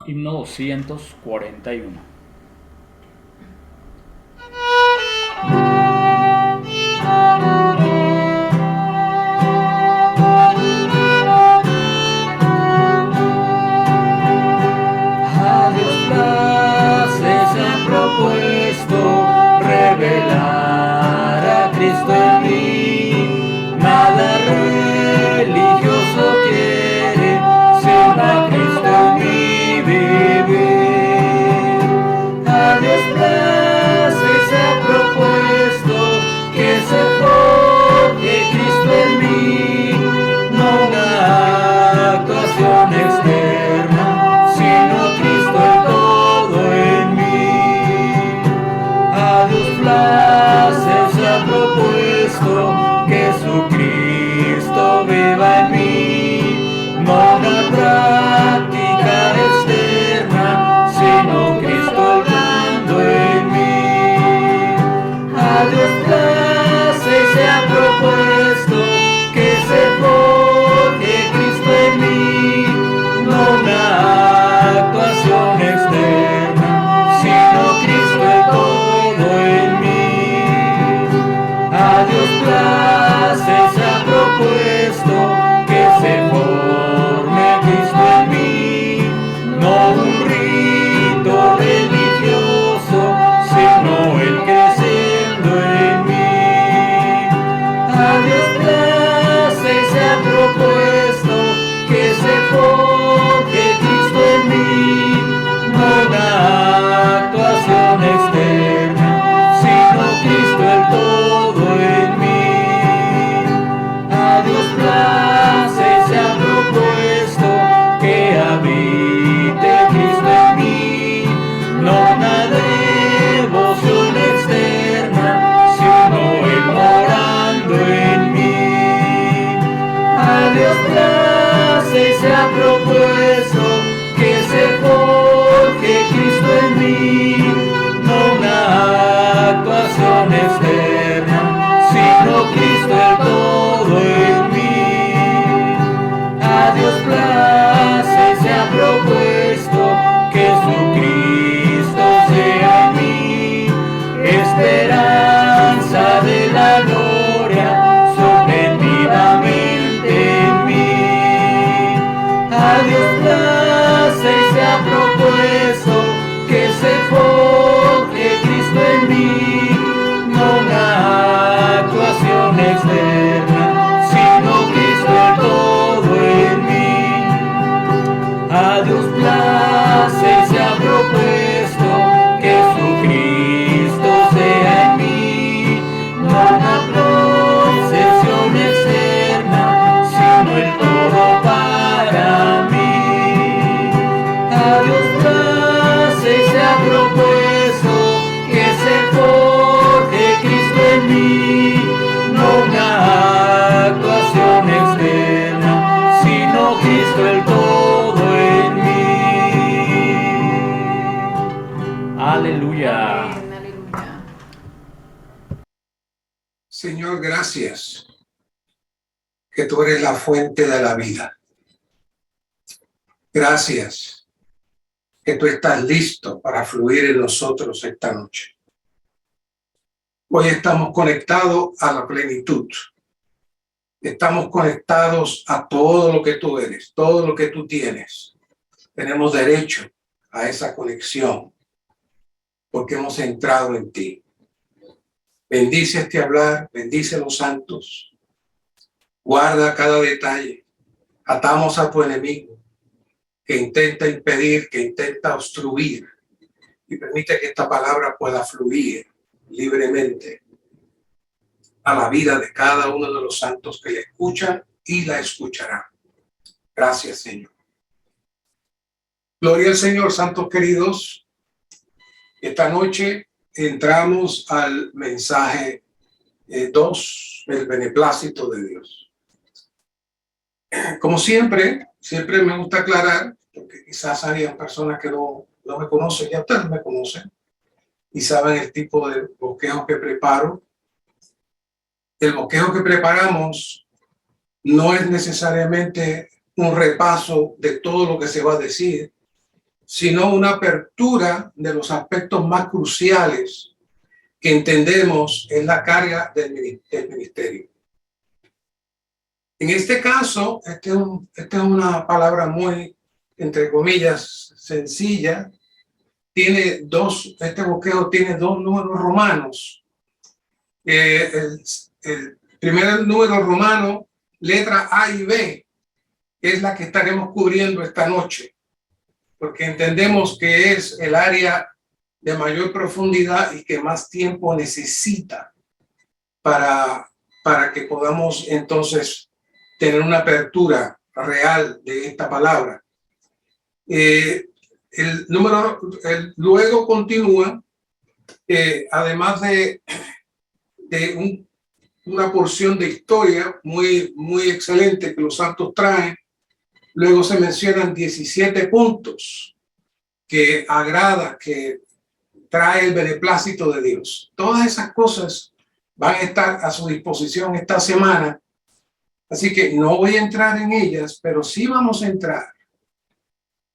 Himno 241. A Dios place, se ha propuesto revelar a Cristo en mí. Nada religioso quiere, sino a Cristo en mí vivir. A Dios place, se ha propuesto que se forje Cristo en mí, no una actuación externa, sino Cristo el todo en mí. A Dios place, se ha propuesto que Jesucristo viva en mí, no una práctica externa, sino Cristo el mando en mí. A Dios place, se ha propuesto que se forje Cristo en mí, no una actuación externa, sino Cristo el todo en mí. A Dios place, se ha propuesto que se forme Cristo en mí, no un rito religioso, sino el creciendo en mí. A Dios place, se ha propuesto que se forje Cristo en mí, no una actuación externa, sino Cristo el todo en mí. A Dios place, se ha propuesto que habite Cristo en mí, no una devoción externa, sino Él morando en mí. A Dios place, se ha propuesto que se forje Cristo en mí, no una actuación externa, sino Cristo el todo en mí. A Dios place, se ha propuesto que Jesucristo sea en mí, esperanza de la gloria, sorprendidamente en mí. A Dios place, se ha propuesto que se forje Cristo en mí, no una actuación externa, sino Cristo el todo en mí. A Dios place, se ha propuesto que Jesucristo sea en mí, no una procesión externa, sino el todo para mí. A Dios place, se ha propuesto que se forje Cristo en mí, no una actuación externa, sino Cristo el todo en mí. Aleluya. Amén, aleluya. Señor, gracias que tú eres la fuente de la vida. Gracias que tú estás listo para fluir en nosotros esta noche. Hoy estamos conectados a la plenitud. Estamos conectados a todo lo que tú eres, todo lo que tú tienes. Tenemos derecho a esa conexión porque hemos entrado en ti. Bendice este hablar, bendice a los santos. Guarda cada detalle. Atamos a tu enemigo que intenta impedir, que intenta obstruir, y permite que esta palabra pueda fluir libremente a la vida de cada uno de los santos que la escuchan y la escucharán. Gracias, Señor. Gloria al Señor, santos queridos. Esta noche entramos al mensaje 2, el beneplácito de Dios. Como siempre me gusta aclarar, porque quizás hayan personas que no me conocen, ya ustedes me conocen y saben el tipo de bosquejo que preparo. El bosquejo que preparamos no es necesariamente un repaso de todo lo que se va a decir, sino una apertura de los aspectos más cruciales que entendemos en la carga del ministerio. En este caso, esta es una palabra muy, entre comillas, sencilla. Este bosquejo tiene dos números romanos. El primer número romano, letra A y B, es la que estaremos cubriendo esta noche, porque entendemos que es el área de mayor profundidad y que más tiempo necesita para que podamos entonces tener una apertura real de esta palabra. Luego continúa, además de una porción de historia muy excelente que los santos traen. Luego se mencionan 17 puntos que agrada, que trae el beneplácito de Dios. Todas esas cosas van a estar a su disposición esta semana. Así que no voy a entrar en ellas, pero sí vamos a entrar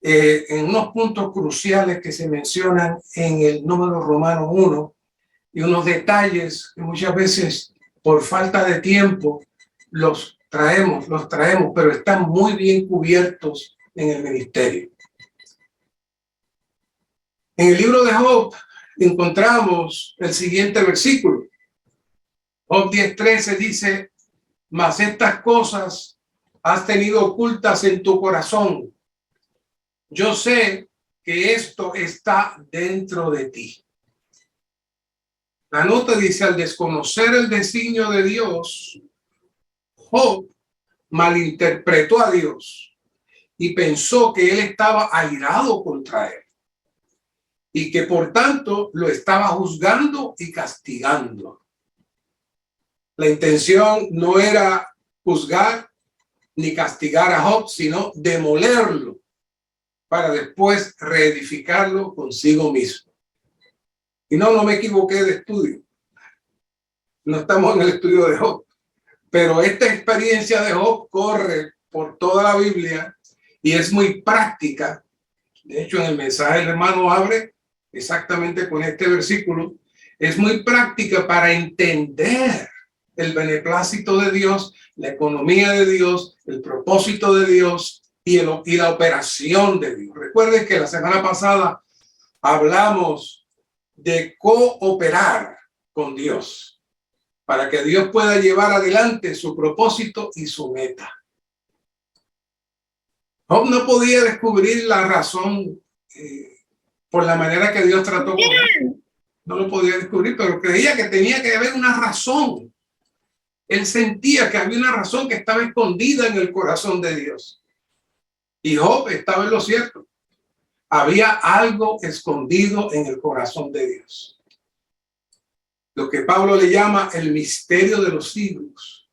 en unos puntos cruciales que se mencionan en el número romano 1 y unos detalles que muchas veces por falta de tiempo los traemos, pero están muy bien cubiertos en el ministerio. En el libro de Job encontramos el siguiente versículo. Job 10:13 dice: mas estas cosas has tenido ocultas en tu corazón. Yo sé que esto está dentro de ti. La nota dice: al desconocer el designio de Dios, Job malinterpretó a Dios y pensó que él estaba airado contra él y que por tanto lo estaba juzgando y castigando. La intención no era juzgar ni castigar a Job, sino demolerlo para después reedificarlo consigo mismo. Y no me equivoqué de estudio. No estamos en el estudio de Job. Pero esta experiencia de Job corre por toda la Biblia y es muy práctica. De hecho, en el mensaje el hermano abre exactamente con este versículo. Es muy práctica para entender el beneplácito de Dios, la economía de Dios, el propósito de Dios y la operación de Dios. Recuerden que la semana pasada hablamos de cooperar con Dios para que Dios pueda llevar adelante su propósito y su meta. Job no podía descubrir la razón por la manera que Dios trató con él. No lo podía descubrir, pero creía que tenía que haber una razón. Él sentía que había una razón que estaba escondida en el corazón de Dios. Y Job estaba en lo cierto. Había algo escondido en el corazón de Dios. Lo que Pablo le llama el misterio de los siglos.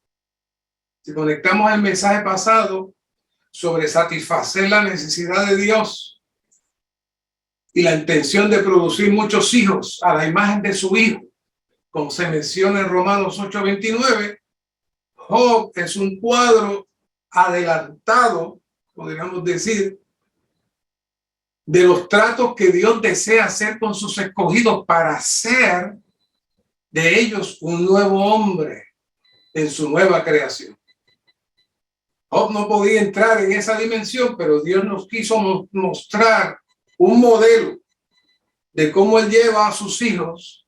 Si conectamos el mensaje pasado sobre satisfacer la necesidad de Dios y la intención de producir muchos hijos a la imagen de su Hijo, como se menciona en Romanos 8:29, Job es un cuadro adelantado, podríamos decir, de los tratos que Dios desea hacer con sus escogidos para hacer de ellos un nuevo hombre en su nueva creación. Job no podía entrar en esa dimensión, pero Dios nos quiso mostrar un modelo de cómo él lleva a sus hijos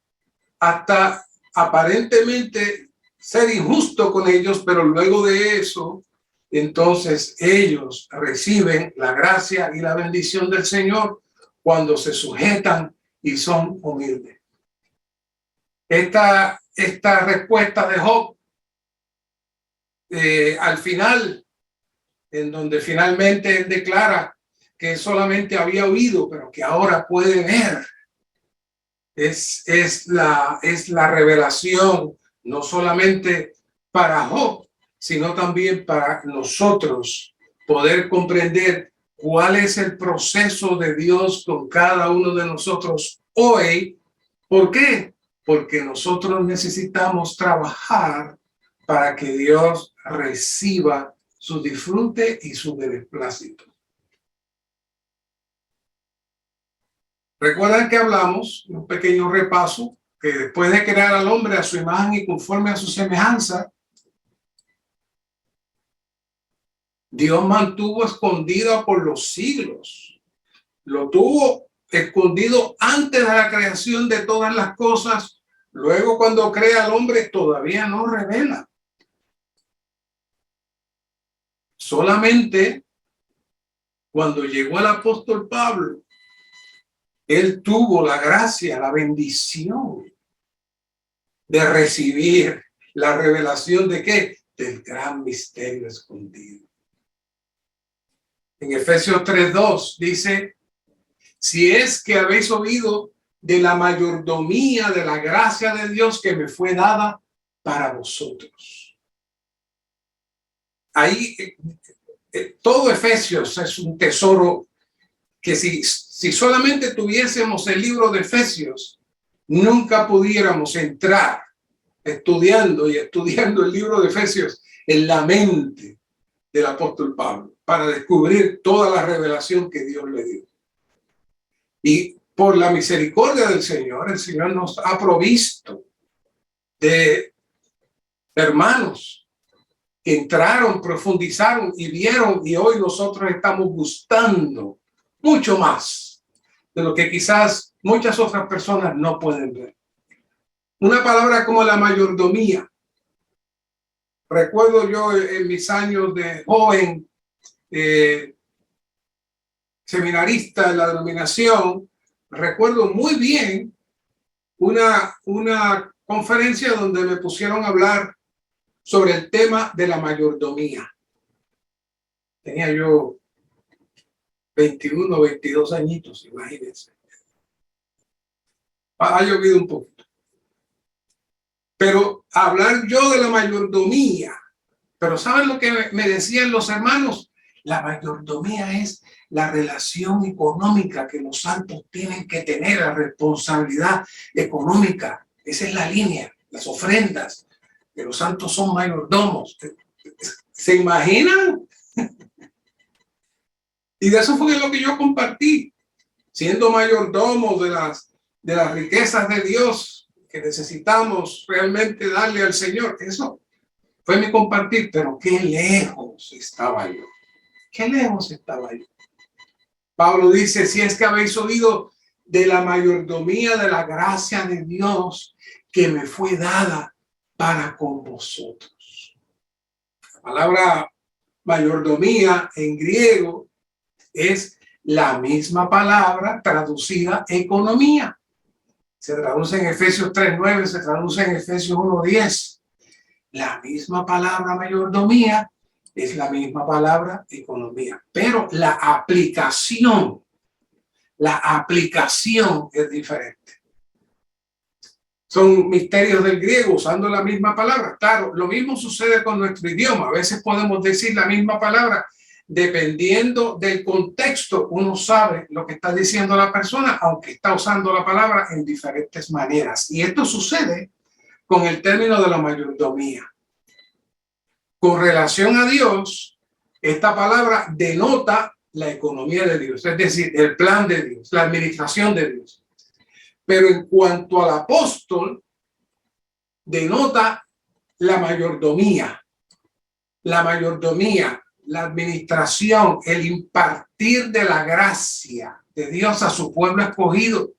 hasta aparentemente ser injusto con ellos, pero luego de eso, entonces ellos reciben la gracia y la bendición del Señor cuando se sujetan y son humildes. Esta respuesta de Job al final, en donde finalmente él declara que solamente había oído, pero que ahora puede ver, es la revelación no solamente para Job, sino también para nosotros poder comprender cuál es el proceso de Dios con cada uno de nosotros hoy. ¿Por qué? Porque nosotros necesitamos trabajar para que Dios reciba su disfrute y su beneplácito. Recuerdan que hablamos, un pequeño repaso, que después de crear al hombre a su imagen y conforme a su semejanza, Dios mantuvo escondido por los siglos. Lo tuvo escondido antes de la creación de todas las cosas. Luego, cuando crea al hombre, todavía no revela. Solamente cuando llegó el apóstol Pablo, él tuvo la gracia, la bendición de recibir la revelación de ¿qué? Del gran misterio escondido. En Efesios 3:2 dice, si es que habéis oído de la mayordomía de la gracia de Dios que me fue dada para vosotros. Ahí todo Efesios es un tesoro que si solamente tuviésemos el libro de Efesios, nunca pudiéramos entrar estudiando el libro de Efesios en la mente del apóstol Pablo para descubrir toda la revelación que Dios le dio. Y por la misericordia del Señor, el Señor nos ha provisto de hermanos que entraron, profundizaron y vieron, y hoy nosotros estamos gustando mucho más de lo que quizás muchas otras personas no pueden ver. Una palabra como la mayordomía. Recuerdo yo en mis años de joven, seminarista en la denominación, recuerdo muy bien una conferencia donde me pusieron a hablar sobre el tema de la mayordomía. Tenía yo 21, 22 añitos, imagínense. Ha llovido un poquito. Pero hablar yo de la mayordomía, pero ¿saben lo que me decían los hermanos? La mayordomía es la relación económica que los santos tienen que tener, la responsabilidad económica. Esa es la línea, las ofrendas, que los santos son mayordomos. ¿Se imaginan? Y de eso fue lo que yo compartí, siendo mayordomos de las riquezas de Dios que necesitamos realmente darle al Señor. Eso fue mi compartir, pero qué lejos estaba yo. Qué lejos estaba yo. Pablo dice, si es que habéis oído de la mayordomía de la gracia de Dios que me fue dada para con vosotros. La palabra mayordomía en griego es la misma palabra traducida economía. Se traduce en Efesios 3:9, se traduce en Efesios 1:10. La misma palabra mayordomía es la misma palabra economía, pero la aplicación es diferente. Son misterios del griego usando la misma palabra. Claro, lo mismo sucede con nuestro idioma. A veces podemos decir la misma palabra. Dependiendo del contexto, uno sabe lo que está diciendo la persona, aunque está usando la palabra en diferentes maneras. Y esto sucede con el término de la mayordomía. Con relación a Dios, esta palabra denota la economía de Dios, es decir, el plan de Dios, la administración de Dios. Pero en cuanto al apóstol, denota la mayordomía, la administración, el impartir de la gracia de Dios a su pueblo escogido.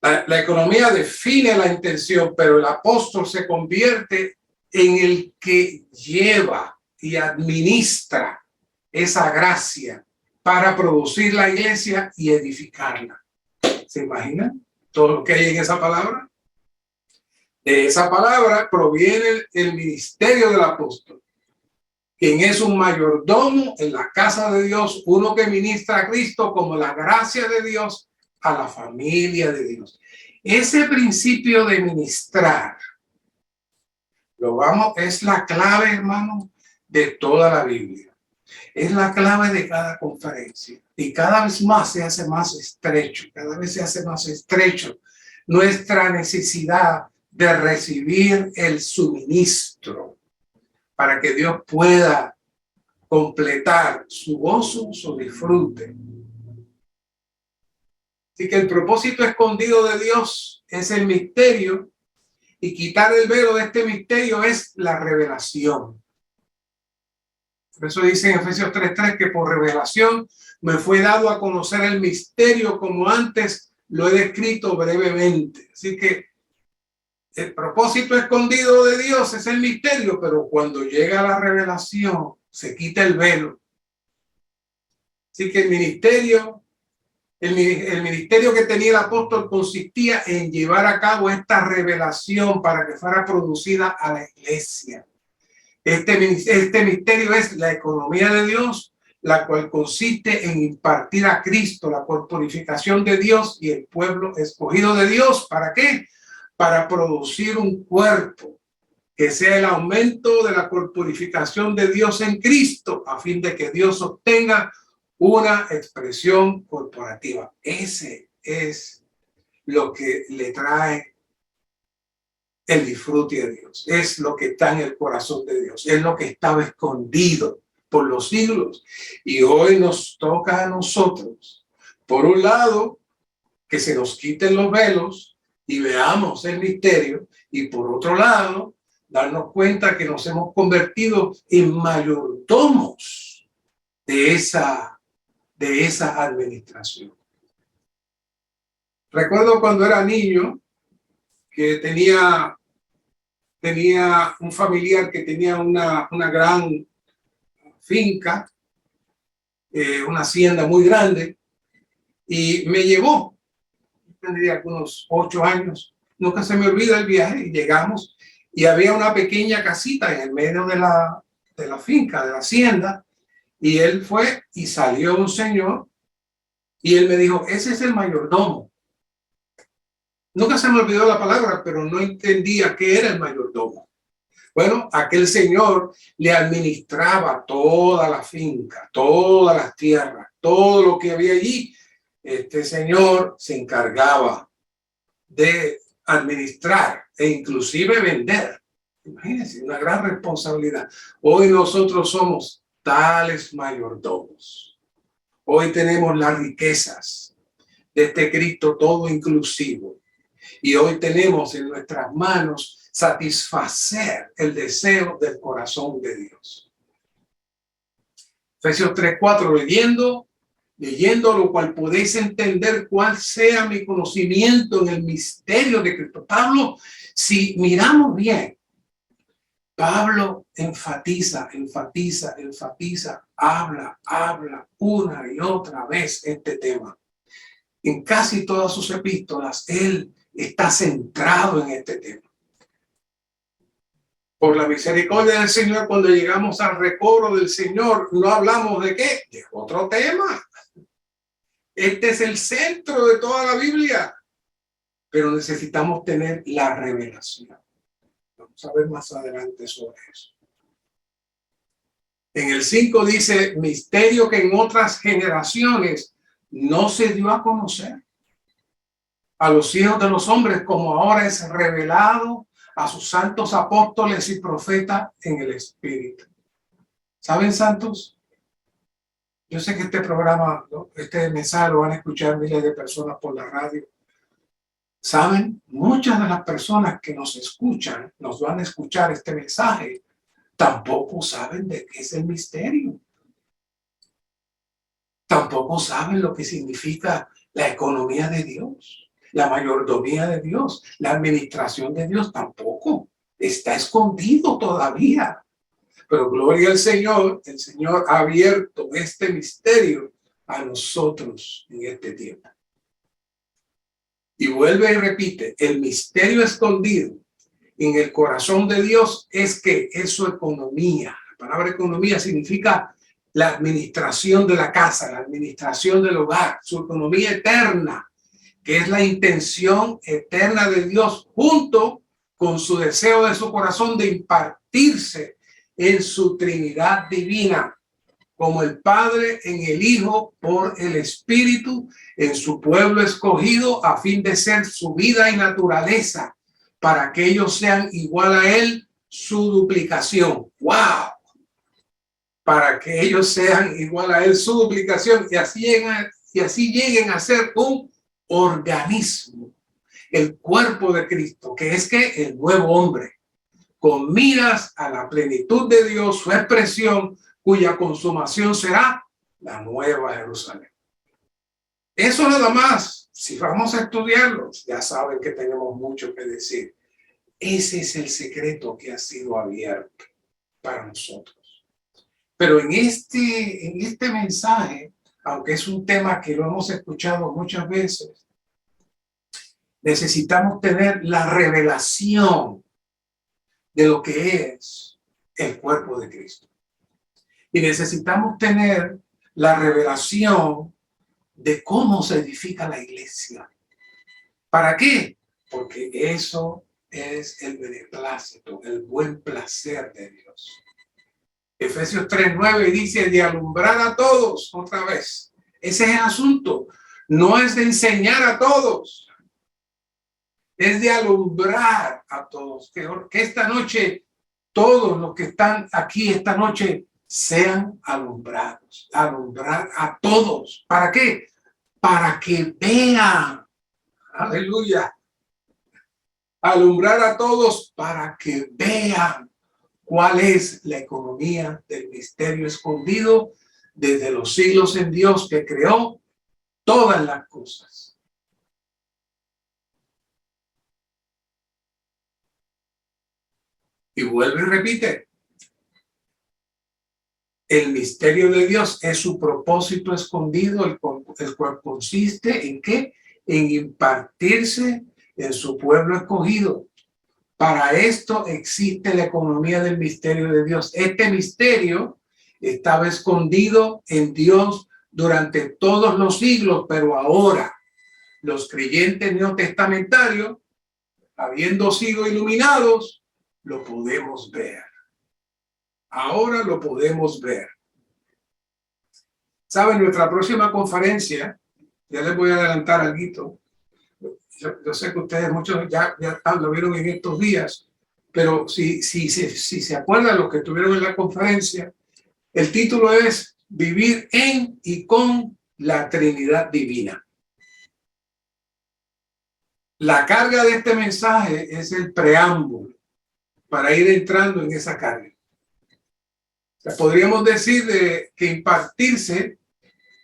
La economía define la intención, pero el apóstol se convierte en el que lleva y administra esa gracia para producir la iglesia y edificarla. ¿Se imaginan todo lo que hay en esa palabra? De esa palabra proviene el ministerio del apóstol, quien es un mayordomo en la casa de Dios, uno que ministra a Cristo como la gracia de Dios a la familia de Dios. Ese principio de ministrar es la clave, hermano, de toda la Biblia. Es la clave de cada conferencia. Y cada vez más se hace más estrecho, nuestra necesidad de recibir el suministro para que Dios pueda completar su gozo, su disfrute Así que el propósito escondido de Dios es el misterio, y quitar el velo de este misterio es la revelación. Por eso dice en Efesios 3:3 que por revelación me fue dado a conocer el misterio como antes lo he descrito brevemente. Así que el propósito escondido de Dios es el misterio, pero cuando llega la revelación se quita el velo. Así que el ministerio que tenía el apóstol consistía en llevar a cabo esta revelación para que fuera producida a la iglesia. Este misterio es la economía de Dios, la cual consiste en impartir a Cristo la corporificación de Dios y el pueblo escogido de Dios. ¿Para qué? Para producir un cuerpo que sea el aumento de la corporificación de Dios en Cristo, a fin de que Dios obtenga una expresión corporativa. Ese es lo que le trae el disfrute de Dios. Es lo que está en el corazón de Dios. Es lo que estaba escondido por los siglos. Y hoy nos toca a nosotros, por un lado, que se nos quiten los velos y veamos el misterio. Y por otro lado, darnos cuenta que nos hemos convertido en mayordomos de esa administración. Recuerdo cuando era niño que tenía un familiar que tenía una gran finca, una hacienda muy grande, y me llevó. Tendría algunos 8 años. Nunca se me olvida el viaje, y llegamos y había una pequeña casita en el medio de la finca, de la hacienda. Y él fue y salió un señor y él me dijo, ese es el mayordomo. Nunca se me olvidó la palabra, pero no entendía qué era el mayordomo. Bueno, aquel señor le administraba toda la finca, todas las tierras, todo lo que había allí. Este señor se encargaba de administrar e inclusive vender. Imagínense, una gran responsabilidad. Hoy nosotros somos tales mayordomos. Hoy tenemos las riquezas de este Cristo todo inclusivo. Y hoy tenemos en nuestras manos satisfacer el deseo del corazón de Dios. Efesios 3:4, leyendo lo cual podéis entender cuál sea mi conocimiento en el misterio de Cristo. Pablo, si miramos bien, Pablo enfatiza, habla una y otra vez este tema. En casi todas sus epístolas, él está centrado en este tema. Por la misericordia del Señor, cuando llegamos al recobro del Señor, no hablamos de qué, de otro tema. Este es el centro de toda la Biblia, pero necesitamos tener la revelación. Vamos a ver más adelante sobre eso. En el 5 dice, misterio que en otras generaciones no se dio a conocer a los hijos de los hombres, como ahora es revelado a sus santos apóstoles y profetas en el Espíritu. ¿Saben, santos? Yo sé que este programa, este mensaje lo van a escuchar miles de personas por la radio. ¿Saben? Muchas de las personas que nos escuchan, nos van a escuchar este mensaje, tampoco saben de qué es el misterio. Tampoco saben lo que significa la economía de Dios, la mayordomía de Dios, la administración de Dios. Tampoco. Está escondido todavía. Pero gloria al Señor, el Señor ha abierto este misterio a nosotros en este tiempo. Y vuelve y repite, el misterio escondido en el corazón de Dios es que es su economía. La palabra economía significa la administración de la casa, la administración del hogar, su economía eterna, que es la intención eterna de Dios junto con su deseo de su corazón de impartirse en su Trinidad divina, como el Padre en el Hijo por el Espíritu, en su pueblo escogido, a fin de ser su vida y naturaleza, para que ellos sean igual a Él, su duplicación. ¡Wow! Para que ellos sean igual a Él, su duplicación, y así lleguen a ser un organismo, el cuerpo de Cristo, que es que el nuevo hombre, con miras a la plenitud de Dios, su expresión, cuya consumación será la nueva Jerusalén. Eso nada más, si vamos a estudiarlos, ya saben que tenemos mucho que decir. Ese es el secreto que ha sido abierto para nosotros. Pero en este mensaje, aunque es un tema que lo hemos escuchado muchas veces, necesitamos tener la revelación de lo que es el cuerpo de Cristo. Y necesitamos tener la revelación de cómo se edifica la iglesia. ¿Para qué? Porque eso es el beneplácito, el buen placer de Dios. Efesios 3:9 dice de alumbrar a todos otra vez. Ese es el asunto. No es de enseñar a todos. Es de alumbrar a todos. Que esta noche todos los que están aquí esta noche sean alumbrados. Alumbrar a todos. ¿Para qué? Para que vean. Aleluya. Alumbrar a todos para que vean cuál es la economía del misterio escondido desde los siglos en Dios, que creó todas las cosas. Y vuelve y repite. El misterio de Dios es su propósito escondido, el cual consiste en ¿qué? En impartirse en su pueblo escogido. Para esto existe la economía del misterio de Dios. Este misterio estaba escondido en Dios durante todos los siglos, pero ahora los creyentes neotestamentarios, habiendo sido iluminados, lo podemos ver. Ahora lo podemos ver. ¿Saben? Nuestra próxima conferencia, ya les voy a adelantar algo. Yo sé que ustedes muchos ya lo vieron en estos días, pero si se acuerdan los que estuvieron en la conferencia, el título es Vivir en y con la Trinidad Divina. La carga de este mensaje es el preámbulo para ir entrando en esa carga. O sea, podríamos decir que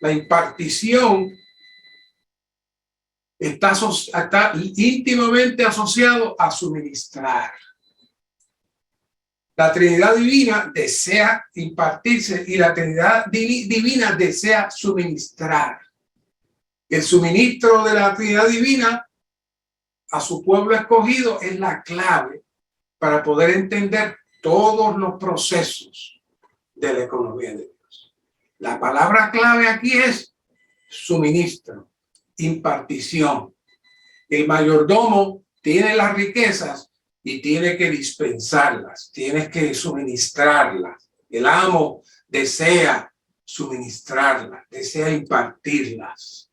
la impartición está íntimamente asociado a suministrar. La Trinidad Divina desea impartirse y la Trinidad Divina desea suministrar. El suministro de la Trinidad Divina a su pueblo escogido es la clave para poder entender todos los procesos de la economía de Dios. La palabra clave aquí es suministro, impartición. El mayordomo tiene las riquezas y tiene que dispensarlas, tiene que suministrarlas. El amo desea suministrarlas, desea impartirlas.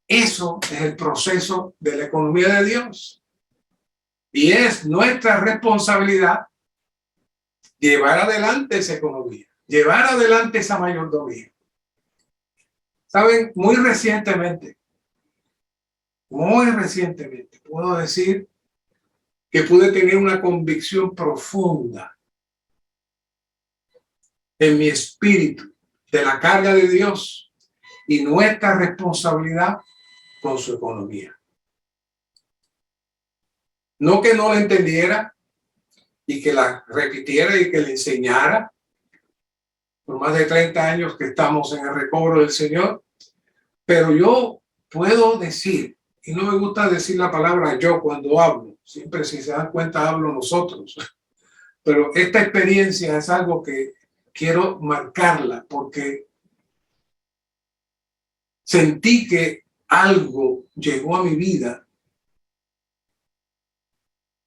Eso es el proceso de la economía de Dios. Y es nuestra responsabilidad llevar adelante esa economía, llevar adelante esa mayordomía. Saben, muy recientemente, puedo decir que pude tener una convicción profunda en mi espíritu de la carga de Dios y nuestra responsabilidad con su economía. No que no la entendiera y que la repitiera y que le enseñara. Por más de 30 años que estamos en el recobro del Señor, pero yo puedo decir, y no me gusta decir la palabra yo cuando hablo, siempre si se dan cuenta hablo nosotros, pero esta experiencia es algo que quiero marcarla porque sentí que algo llegó a mi vida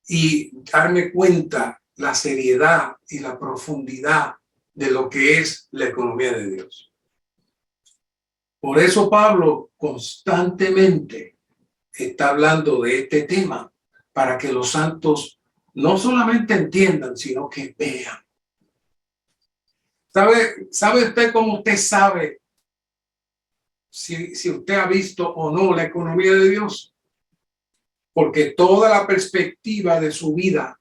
y darme cuenta la seriedad y la profundidad de lo que es la economía de Dios. Por eso Pablo constantemente está hablando de este tema para que los santos no solamente entiendan, sino que vean. ¿Sabe usted cómo usted sabe si usted ha visto o no la economía de Dios, porque toda la perspectiva de su vida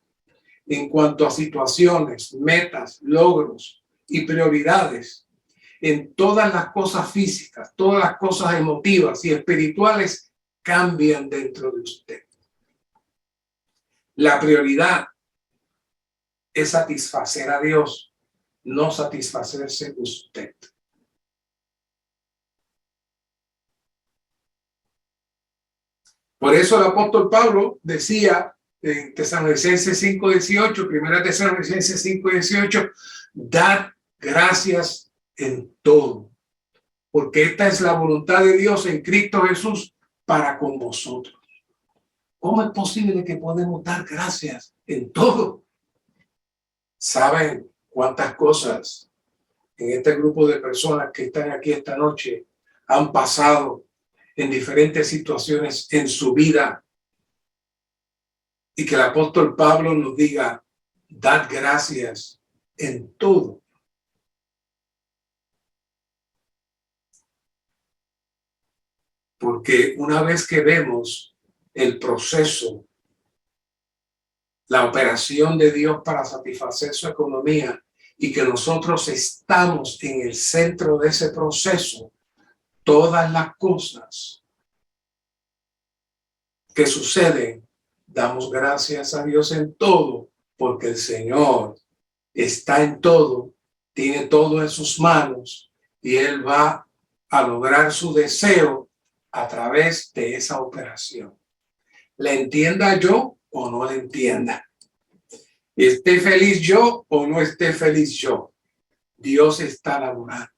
en cuanto a situaciones, metas, logros y prioridades, en todas las cosas físicas, todas las cosas emotivas y espirituales cambian dentro de usted. La prioridad es satisfacer a Dios, no satisfacerse usted. Por eso el apóstol Pablo decía en Tesalonicenses 5:18, primera Tesalonicenses 5:18, dad gracias en todo, porque esta es la voluntad de Dios en Cristo Jesús para con vosotros. ¿Cómo es posible que podemos dar gracias en todo? ¿Saben cuántas cosas en este grupo de personas que están aquí esta noche han pasado en diferentes situaciones en su vida? Y que el apóstol Pablo nos diga, dad gracias en todo. Porque una vez que vemos el proceso, la operación de Dios para satisfacer su economía y que nosotros estamos en el centro de ese proceso, todas las cosas que suceden, damos gracias a Dios en todo, porque el Señor está en todo, tiene todo en sus manos y Él va a lograr su deseo a través de esa operación. ¿Le entienda yo o no le entienda? ¿Esté feliz yo o no esté feliz yo? Dios está laborando.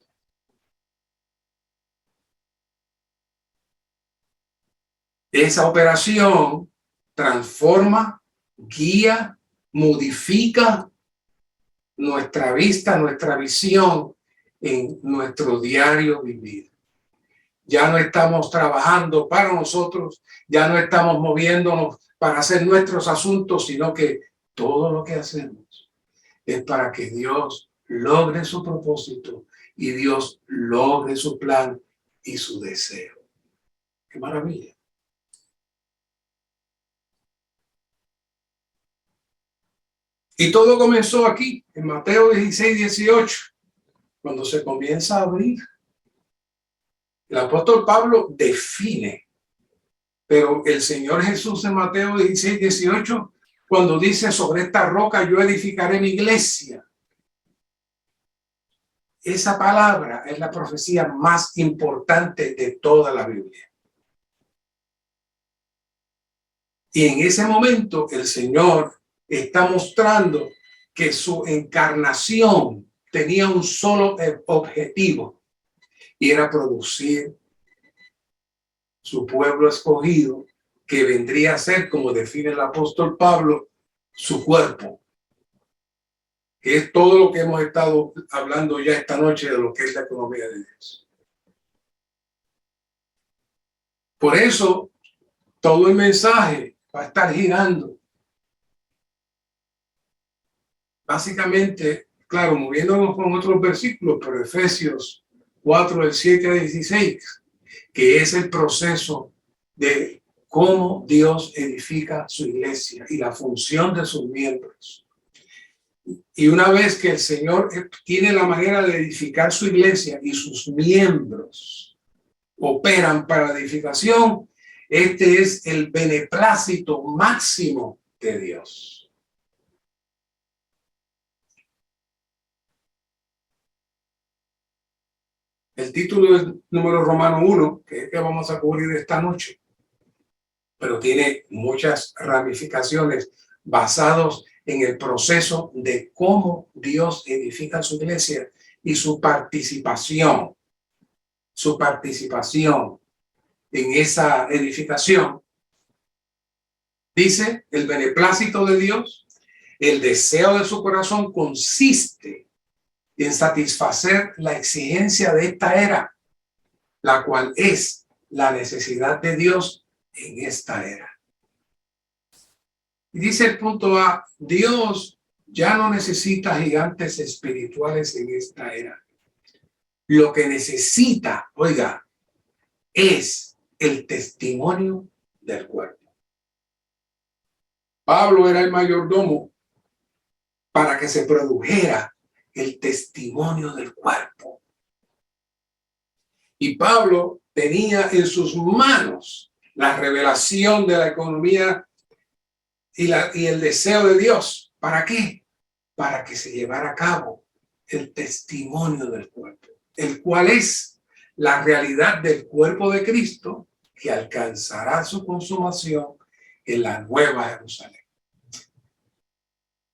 Esa operación transforma, guía, modifica nuestra vista, nuestra visión en nuestro diario vivir. Ya no estamos trabajando para nosotros, ya no estamos moviéndonos para hacer nuestros asuntos, sino que todo lo que hacemos es para que Dios logre su propósito y Dios logre su plan y su deseo. ¡Qué maravilla! Y todo comenzó aquí, en Mateo 16:18, cuando se comienza a abrir. El apóstol Pablo define, pero el Señor Jesús en Mateo 16:18, cuando dice, sobre esta roca yo edificaré mi iglesia. Esa palabra es la profecía más importante de toda la Biblia. Y en ese momento el Señor está mostrando que su encarnación tenía un solo objetivo, y era producir su pueblo escogido, que vendría a ser, como define el apóstol Pablo, su cuerpo, que es todo lo que hemos estado hablando ya esta noche de lo que es la economía de Dios. Por eso, todo el mensaje va a estar girando. Básicamente, claro, moviéndonos con otros versículos, pero Efesios 4, del 7 al 16, que es el proceso de cómo Dios edifica su iglesia y la función de sus miembros. Y una vez que el Señor tiene la manera de edificar su iglesia y sus miembros operan para la edificación, este es el beneplácito máximo de Dios. El título es número romano 1, que es que vamos a cubrir esta noche, pero tiene muchas ramificaciones basados en el proceso de cómo Dios edifica su iglesia y su participación en esa edificación. Dice, el beneplácito de Dios, el deseo de su corazón consiste en satisfacer la exigencia de esta era, la cual es la necesidad de Dios en esta era. Y dice el punto A, Dios ya no necesita gigantes espirituales en esta era. Lo que necesita, oiga, es el testimonio del cuerpo. Pablo era el mayordomo para que se produjera el testimonio del cuerpo. Y Pablo tenía en sus manos la revelación de la economía y el deseo de Dios. ¿Para qué? Para que se llevara a cabo el testimonio del cuerpo, el cual es la realidad del cuerpo de Cristo que alcanzará su consumación en la Nueva Jerusalén.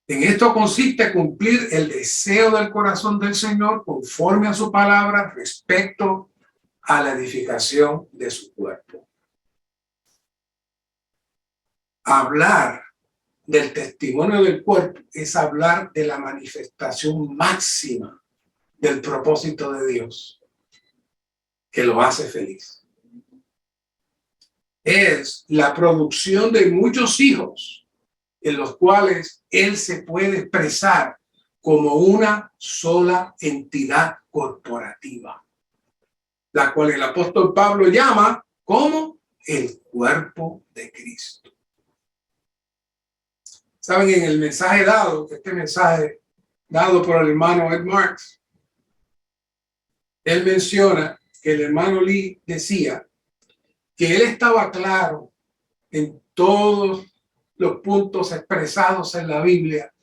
En esto consiste cumplir el deseo del corazón del Señor conforme a su palabra respecto a la edificación de su cuerpo. Hablar del testimonio del cuerpo es hablar de la manifestación máxima del propósito de Dios que lo hace feliz. Es la producción de muchos hijos en los cuales Él se puede expresar como una sola entidad corporativa, la cual el apóstol Pablo llama como el cuerpo de Cristo. Saben, en el mensaje dado, este mensaje dado por el hermano Ed Marks, él menciona que el hermano Lee decía que él estaba claro en todos los puntos expresados en la Biblia,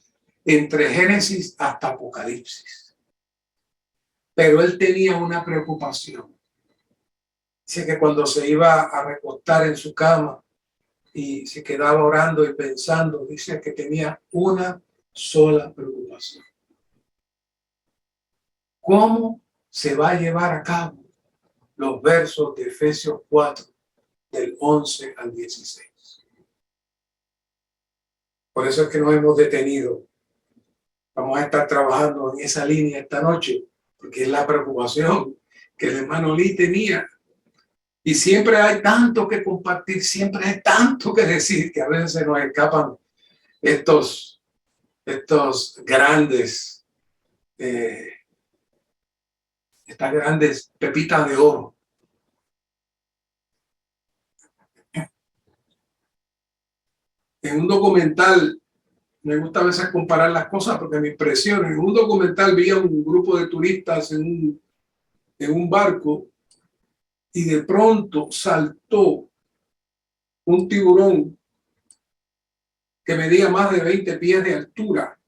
entre Génesis hasta Apocalipsis. Pero él tenía una preocupación. Dice que cuando se iba a recostar en su cama y se quedaba orando y pensando, dice que tenía una sola preocupación. ¿Cómo se va a llevar a cabo los versos de Efesios 4, del 11 al 16? Por eso es que nos hemos detenido. Vamos a estar trabajando en esa línea esta noche, porque es la preocupación que el hermano Lee tenía. Y siempre hay tanto que compartir, siempre hay tanto que decir, que a veces se nos escapan estos grandes, estas grandes pepitas de oro. En un documental, me gusta a veces comparar las cosas porque me impresiona. En un documental vi a un grupo de turistas en un barco y de pronto saltó un tiburón que medía más de 20 pies de altura.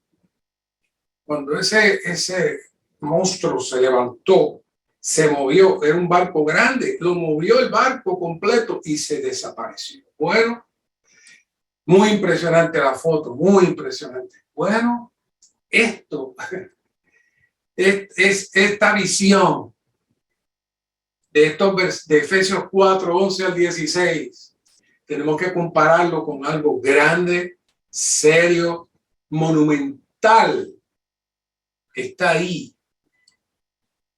Cuando ese monstruo se levantó, se movió, era un barco grande, lo movió el barco completo y se desapareció. Bueno, muy impresionante la foto, muy impresionante. Bueno, esto es esta visión de Efesios 4, 11 al 16. Tenemos que compararlo con algo grande, serio, monumental. Está ahí.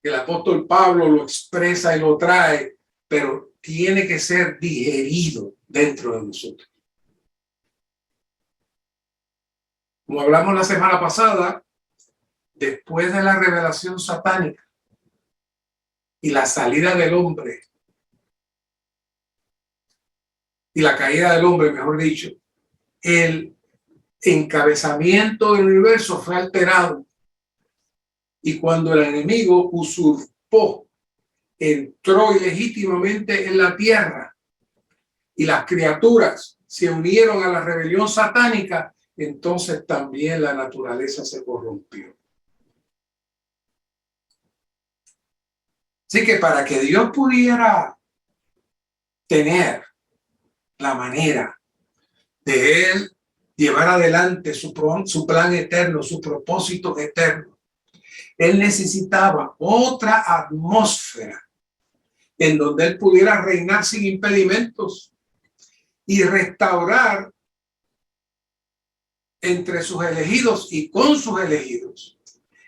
El apóstol Pablo lo expresa y lo trae, pero tiene que ser digerido dentro de nosotros. Como hablamos la semana pasada, después de la revelación satánica y la salida del hombre y la caída del hombre, mejor dicho, el encabezamiento del universo fue alterado. Y cuando el enemigo usurpó, entró ilegítimamente en la tierra y las criaturas se unieron a la rebelión satánica, entonces también la naturaleza se corrompió. Así que para que Dios pudiera tener la manera de Él llevar adelante su plan eterno, su propósito eterno, Él necesitaba otra atmósfera en donde Él pudiera reinar sin impedimentos y restaurar entre sus elegidos y con sus elegidos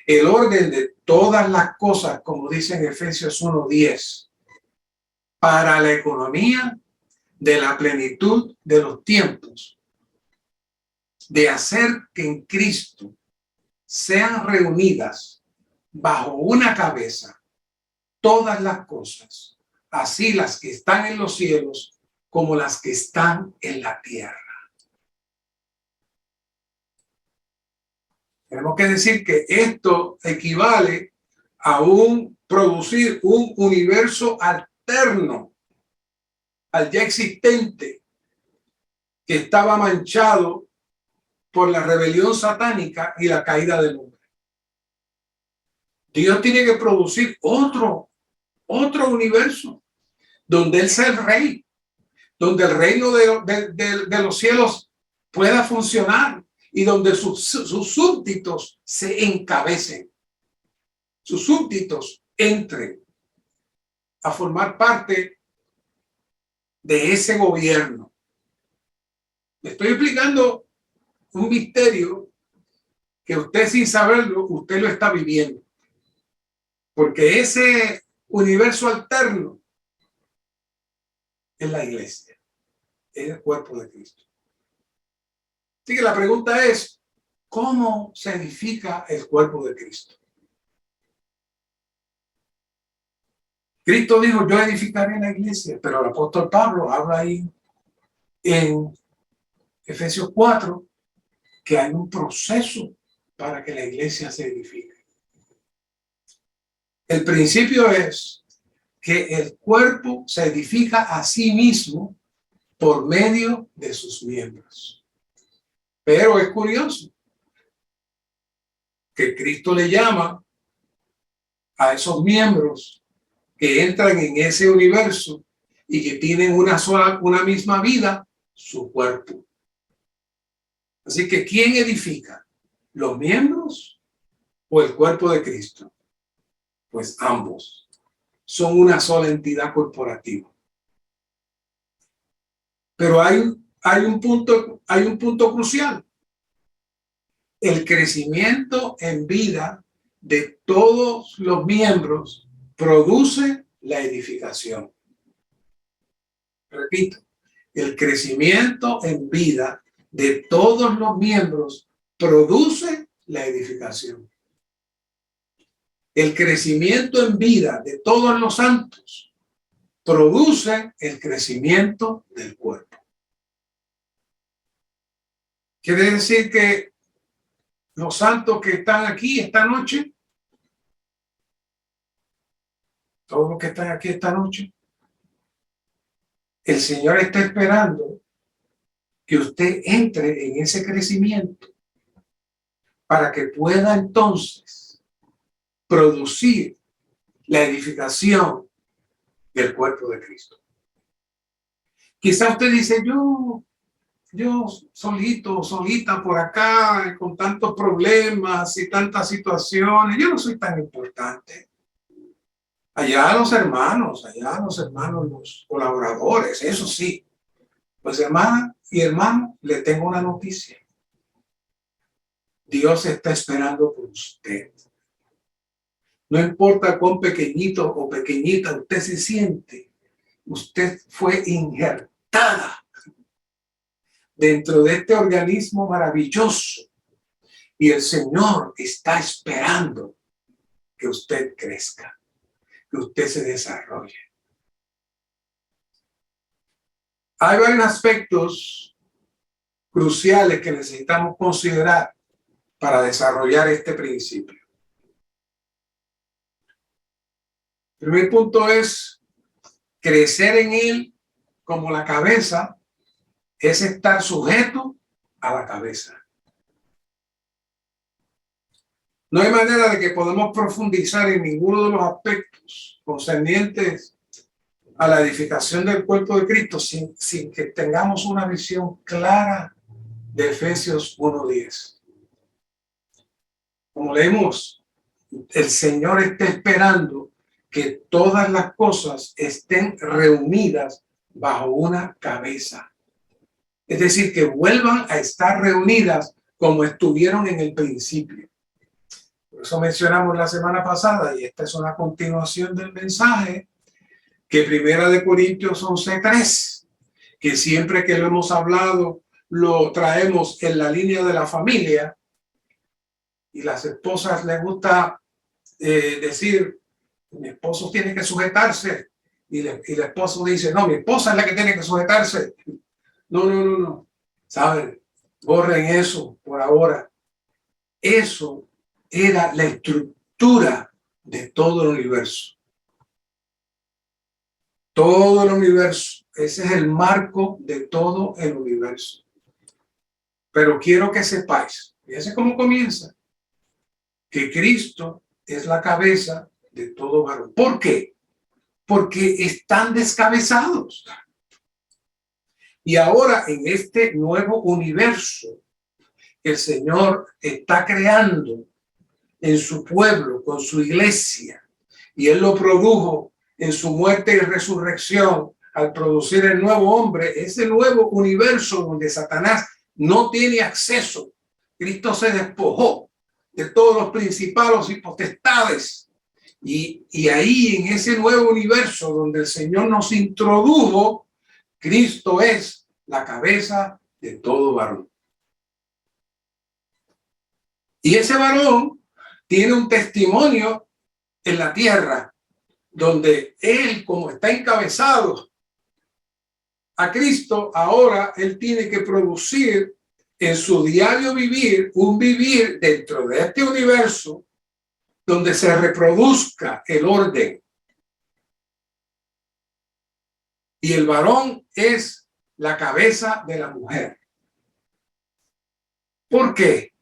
el orden de todas las cosas, como dice en Efesios 1:10, para la economía de la plenitud de los tiempos, de hacer que en Cristo sean reunidas bajo una cabeza todas las cosas así las que están en los cielos como las que están en la tierra. Tenemos que decir que esto equivale a producir un universo alterno al ya existente, que estaba manchado por la rebelión satánica y la caída del hombre. Dios tiene que producir otro universo donde Él sea el rey, donde el reino de los cielos pueda funcionar y donde sus súbditos se encabecen, sus súbditos entren a formar parte de ese gobierno. Me estoy explicando un misterio que usted, sin saberlo, usted lo está viviendo. Porque ese universo alterno es la iglesia, es el cuerpo de Cristo. Así que la pregunta es, ¿cómo se edifica el cuerpo de Cristo? Cristo dijo, yo edificaré la iglesia, pero el apóstol Pablo habla ahí en Efesios 4 que hay un proceso para que la iglesia se edifique. El principio es que el cuerpo se edifica a sí mismo por medio de sus miembros. Pero es curioso que Cristo le llama a esos miembros que entran en ese universo y que tienen una misma vida, su cuerpo. Así que, ¿quién edifica? ¿Los miembros o el cuerpo de Cristo? Pues ambos son una sola entidad corporativa. Pero hay un punto crucial. El crecimiento en vida de todos los miembros produce la edificación. Repito, el crecimiento en vida de todos los miembros produce la edificación. El crecimiento en vida de todos los santos produce el crecimiento del cuerpo. Quiere decir que los santos que están aquí esta noche, todos los que están aquí esta noche, el Señor está esperando que usted entre en ese crecimiento para que pueda entonces producir la edificación del cuerpo de Cristo. Quizá usted dice, yo solita por acá, con tantos problemas y tantas situaciones, yo no soy tan importante. Allá los hermanos, los colaboradores, eso sí. Pues hermana y hermano, le tengo una noticia. Dios está esperando por usted. No importa cuán pequeñito o pequeñita usted se siente, usted fue injertada dentro de este organismo maravilloso y el Señor está esperando que usted crezca, que usted se desarrolle. Hay varios aspectos cruciales que necesitamos considerar para desarrollar este principio. El primer punto es crecer en él como la cabeza, es estar sujeto a la cabeza. No hay manera de que podamos profundizar en ninguno de los aspectos concernientes a la edificación del cuerpo de Cristo sin que tengamos una visión clara de Efesios 1:10. Como leemos, el Señor está esperando que todas las cosas estén reunidas bajo una cabeza. Es decir, que vuelvan a estar reunidas como estuvieron en el principio. Por eso mencionamos la semana pasada, y esta es una continuación del mensaje, que 1 Corintios 11:3, que siempre que lo hemos hablado, lo traemos en la línea de la familia, y las esposas les gusta decir, mi esposo tiene que sujetarse, y el esposo dice, no, mi esposa es la que tiene que sujetarse. No. ¿Saben? Borren eso por ahora. Eso era la estructura de todo el universo. Todo el universo. Ese es el marco de todo el universo. Pero quiero que sepáis, fíjense cómo comienza, que Cristo es la cabeza de todo varón. ¿Por qué? Porque están descabezados. Y ahora en este nuevo universo que el Señor está creando en su pueblo, con su iglesia, y Él lo produjo en su muerte y resurrección al producir el nuevo hombre, ese nuevo universo donde Satanás no tiene acceso. Cristo se despojó de todos los principados y potestades. Y ahí en ese nuevo universo donde el Señor nos introdujo, Cristo es la cabeza de todo varón. Y ese varón tiene un testimonio en la tierra, donde él, como está encabezado a Cristo, ahora él tiene que producir en su diario vivir, un vivir dentro de este universo, donde se reproduzca el orden. Y el varón es la cabeza de la mujer. ¿Por qué?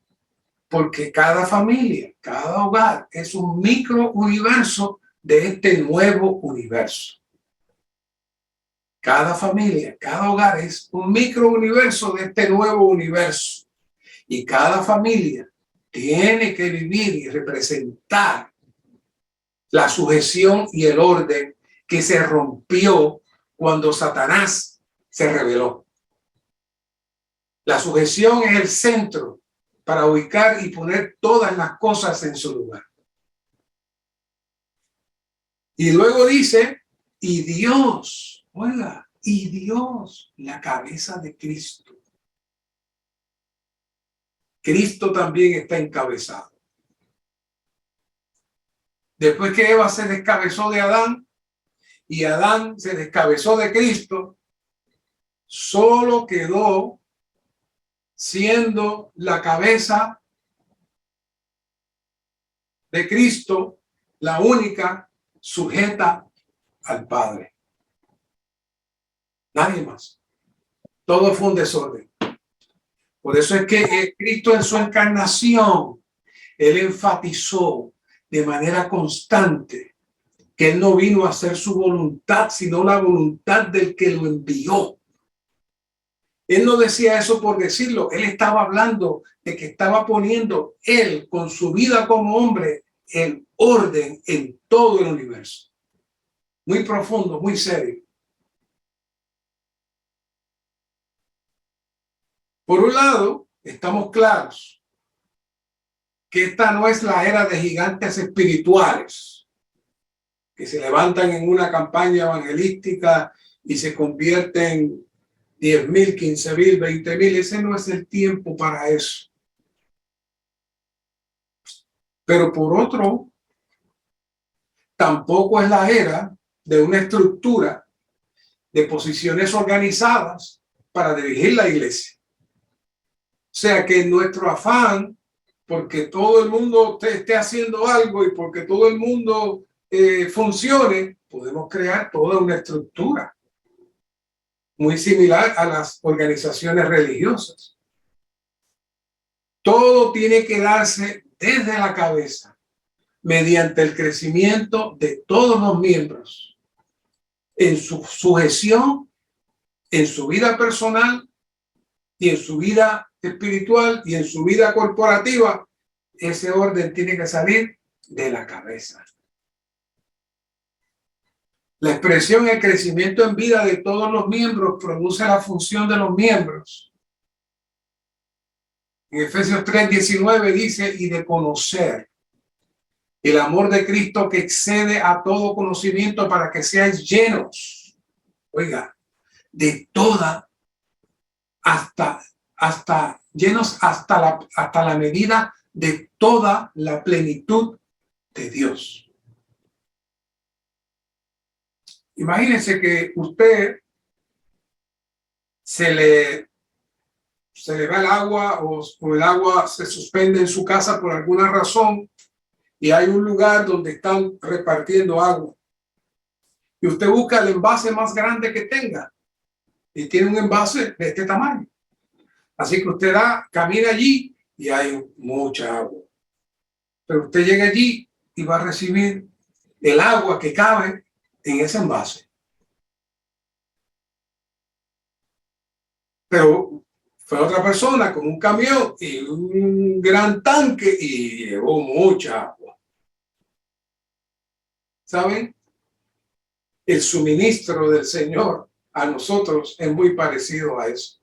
Porque cada familia, cada hogar es un microuniverso de este nuevo universo. Cada familia, cada hogar es un microuniverso de este nuevo universo. Y cada familia tiene que vivir y representar la sujeción y el orden que se rompió cuando Satanás se rebeló. La sujeción es el centro para ubicar y poner todas las cosas en su lugar. Y luego dice, y Dios, oiga, y Dios, la cabeza de Cristo. Cristo también está encabezado. Después que Eva se descabezó de Adán y Adán se descabezó de Cristo, solo quedó siendo la cabeza de Cristo, la única sujeta al Padre. Nadie más. Todo fue un desorden. Por eso es que Cristo en su encarnación, Él enfatizó de manera constante que Él no vino a hacer su voluntad, sino la voluntad del que lo envió. Él no decía eso por decirlo. Él estaba hablando de que estaba poniendo Él con su vida como hombre el orden en todo el universo. Muy profundo, muy serio. Por un lado, estamos claros que esta no es la era de gigantes espirituales que se levantan en una campaña evangelística y se convierten en 10,000, 15,000, 20,000. Ese no es el tiempo para eso. Pero por otro, tampoco es la era de una estructura de posiciones organizadas para dirigir la iglesia. O sea que nuestro afán, porque todo el mundo esté haciendo algo y porque todo el mundo funcione, podemos crear toda una estructura muy similar a las organizaciones religiosas. Todo tiene que darse desde la cabeza, mediante el crecimiento de todos los miembros, en su sujeción, en su vida personal y en su vida espiritual y en su vida corporativa. Ese orden tiene que salir de la cabeza. La expresión el crecimiento en vida de todos los miembros produce la función de los miembros. En Efesios 3:19 dice, y de conocer el amor de Cristo que excede a todo conocimiento para que seáis llenos, oiga, de toda, llenos hasta la medida de toda la plenitud de Dios. Imagínense que usted se le va el agua o el agua se suspende en su casa por alguna razón y hay un lugar donde están repartiendo agua. Y usted busca el envase más grande que tenga y tiene un envase de este tamaño. Así que usted camina allí y hay mucha agua. Pero usted llega allí y va a recibir el agua que cabe en ese envase. Pero fue otra persona con un camión y un gran tanque y llevó mucha agua. ¿Saben? El suministro del Señor a nosotros es muy parecido a eso.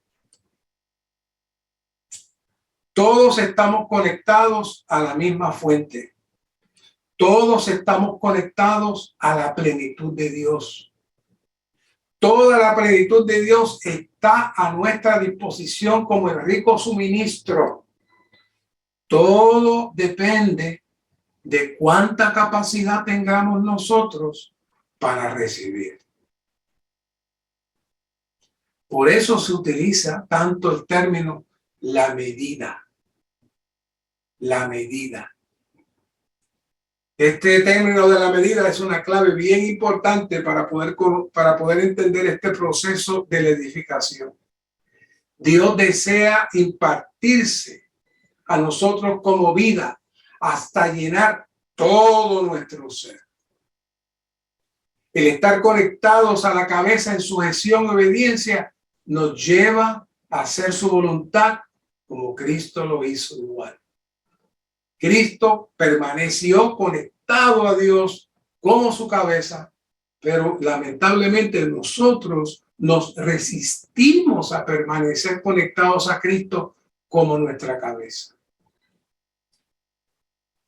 Todos estamos conectados a la misma fuente. Todos estamos conectados a la plenitud de Dios. Toda la plenitud de Dios está a nuestra disposición como el rico suministro. Todo depende de cuánta capacidad tengamos nosotros para recibir. Por eso se utiliza tanto el término la medida. La medida. Este término de la medida es una clave bien importante para poder entender este proceso de la edificación. Dios desea impartirse a nosotros como vida hasta llenar todo nuestro ser. El estar conectados a la cabeza en sujeción y obediencia nos lleva a hacer su voluntad como Cristo lo hizo igual. Cristo permaneció conectado a Dios como su cabeza, pero lamentablemente nosotros nos resistimos a permanecer conectados a Cristo como nuestra cabeza.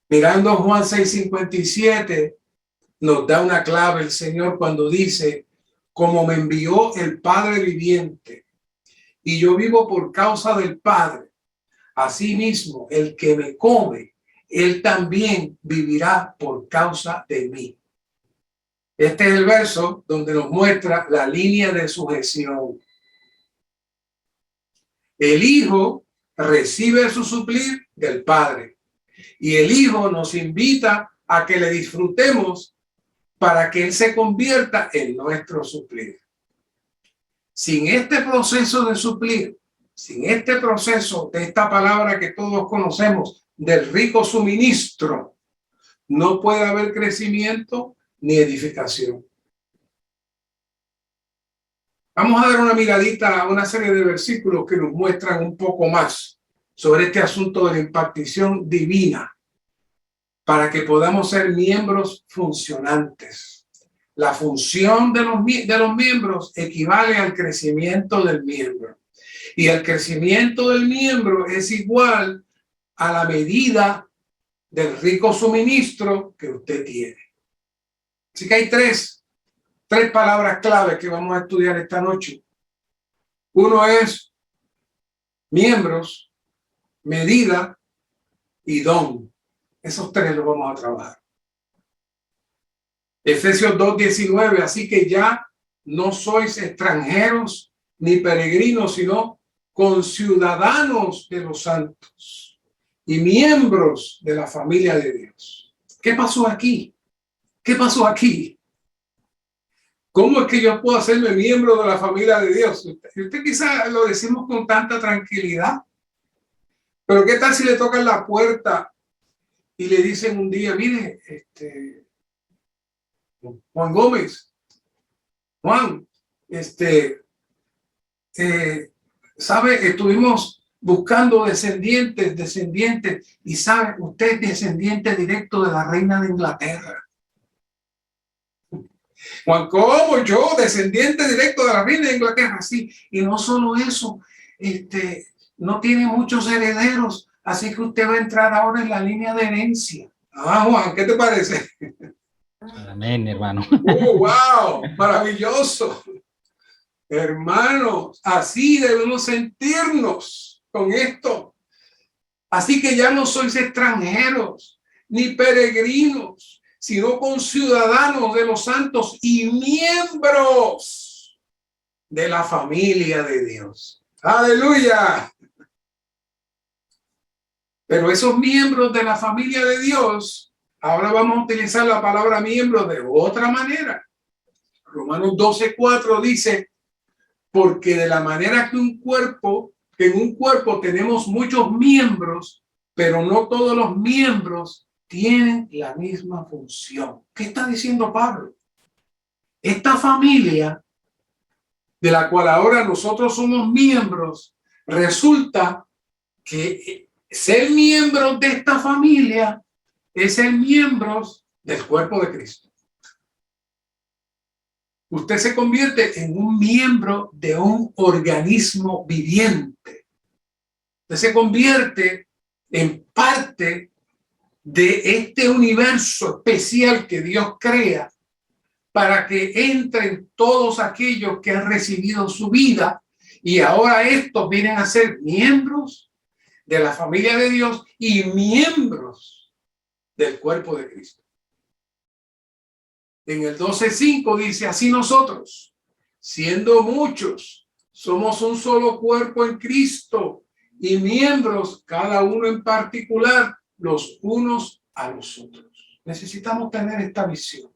Mirando Juan 6:57, nos da una clave el Señor cuando dice: como me envió el Padre viviente, y yo vivo por causa del Padre, asimismo el que me come, él también vivirá por causa de mí. Este es el verso donde nos muestra la línea de sujeción. El Hijo recibe su suplir del Padre y el Hijo nos invita a que le disfrutemos para que Él se convierta en nuestro suplir. Sin este proceso de suplir, sin este proceso de esta palabra que todos conocemos, del rico suministro, no puede haber crecimiento ni edificación. Vamos a dar una miradita a una serie de versículos que nos muestran un poco más sobre este asunto de la impartición divina para que podamos ser miembros funcionantes. La función de los miembros equivale al crecimiento del miembro. Y el crecimiento del miembro es igual a la medida del rico suministro que usted tiene. Así que hay tres palabras clave que vamos a estudiar esta noche. Uno es miembros, medida y don. Esos tres los vamos a trabajar. Efesios 2:19, así que ya no sois extranjeros ni peregrinos, sino conciudadanos de los santos y miembros de la familia de Dios. ¿Qué pasó aquí? ¿Qué pasó aquí? ¿Cómo es que yo puedo hacerme miembro de la familia de Dios? Usted quizá lo decimos con tanta tranquilidad, pero ¿qué tal si le tocan la puerta y le dicen un día: mire, Juan Gómez, Juan, sabe, estuvimos buscando descendientes, y sabe, usted es descendiente directo de la reina de Inglaterra. Juan, ¿cómo? Yo, descendiente directo de la reina de Inglaterra, sí. Y no solo eso, no tiene muchos herederos, así que usted va a entrar ahora en la línea de herencia. Ah, Juan, ¿qué te parece? Amén, hermano. ¡Oh, wow! Maravilloso. Hermanos, así debemos sentirnos con esto. Así que ya no sois extranjeros ni peregrinos, sino conciudadanos de los santos y miembros de la familia de Dios. ¡Aleluya! Pero esos miembros de la familia de Dios, ahora vamos a utilizar la palabra miembro de otra manera. Romanos 12:4 dice, porque de la manera que en un cuerpo tenemos muchos miembros, pero no todos los miembros tienen la misma función. ¿Qué está diciendo Pablo? Esta familia, de la cual ahora nosotros somos miembros, resulta que ser miembros de esta familia es ser miembros del cuerpo de Cristo. Usted se convierte en un miembro de un organismo viviente. Usted se convierte en parte de este universo especial que Dios crea para que entren todos aquellos que han recibido su vida y ahora estos vienen a ser miembros de la familia de Dios y miembros del cuerpo de Cristo. En el 12:5 dice, así nosotros, siendo muchos, somos un solo cuerpo en Cristo y miembros, cada uno en particular, los unos a los otros. Necesitamos tener esta visión.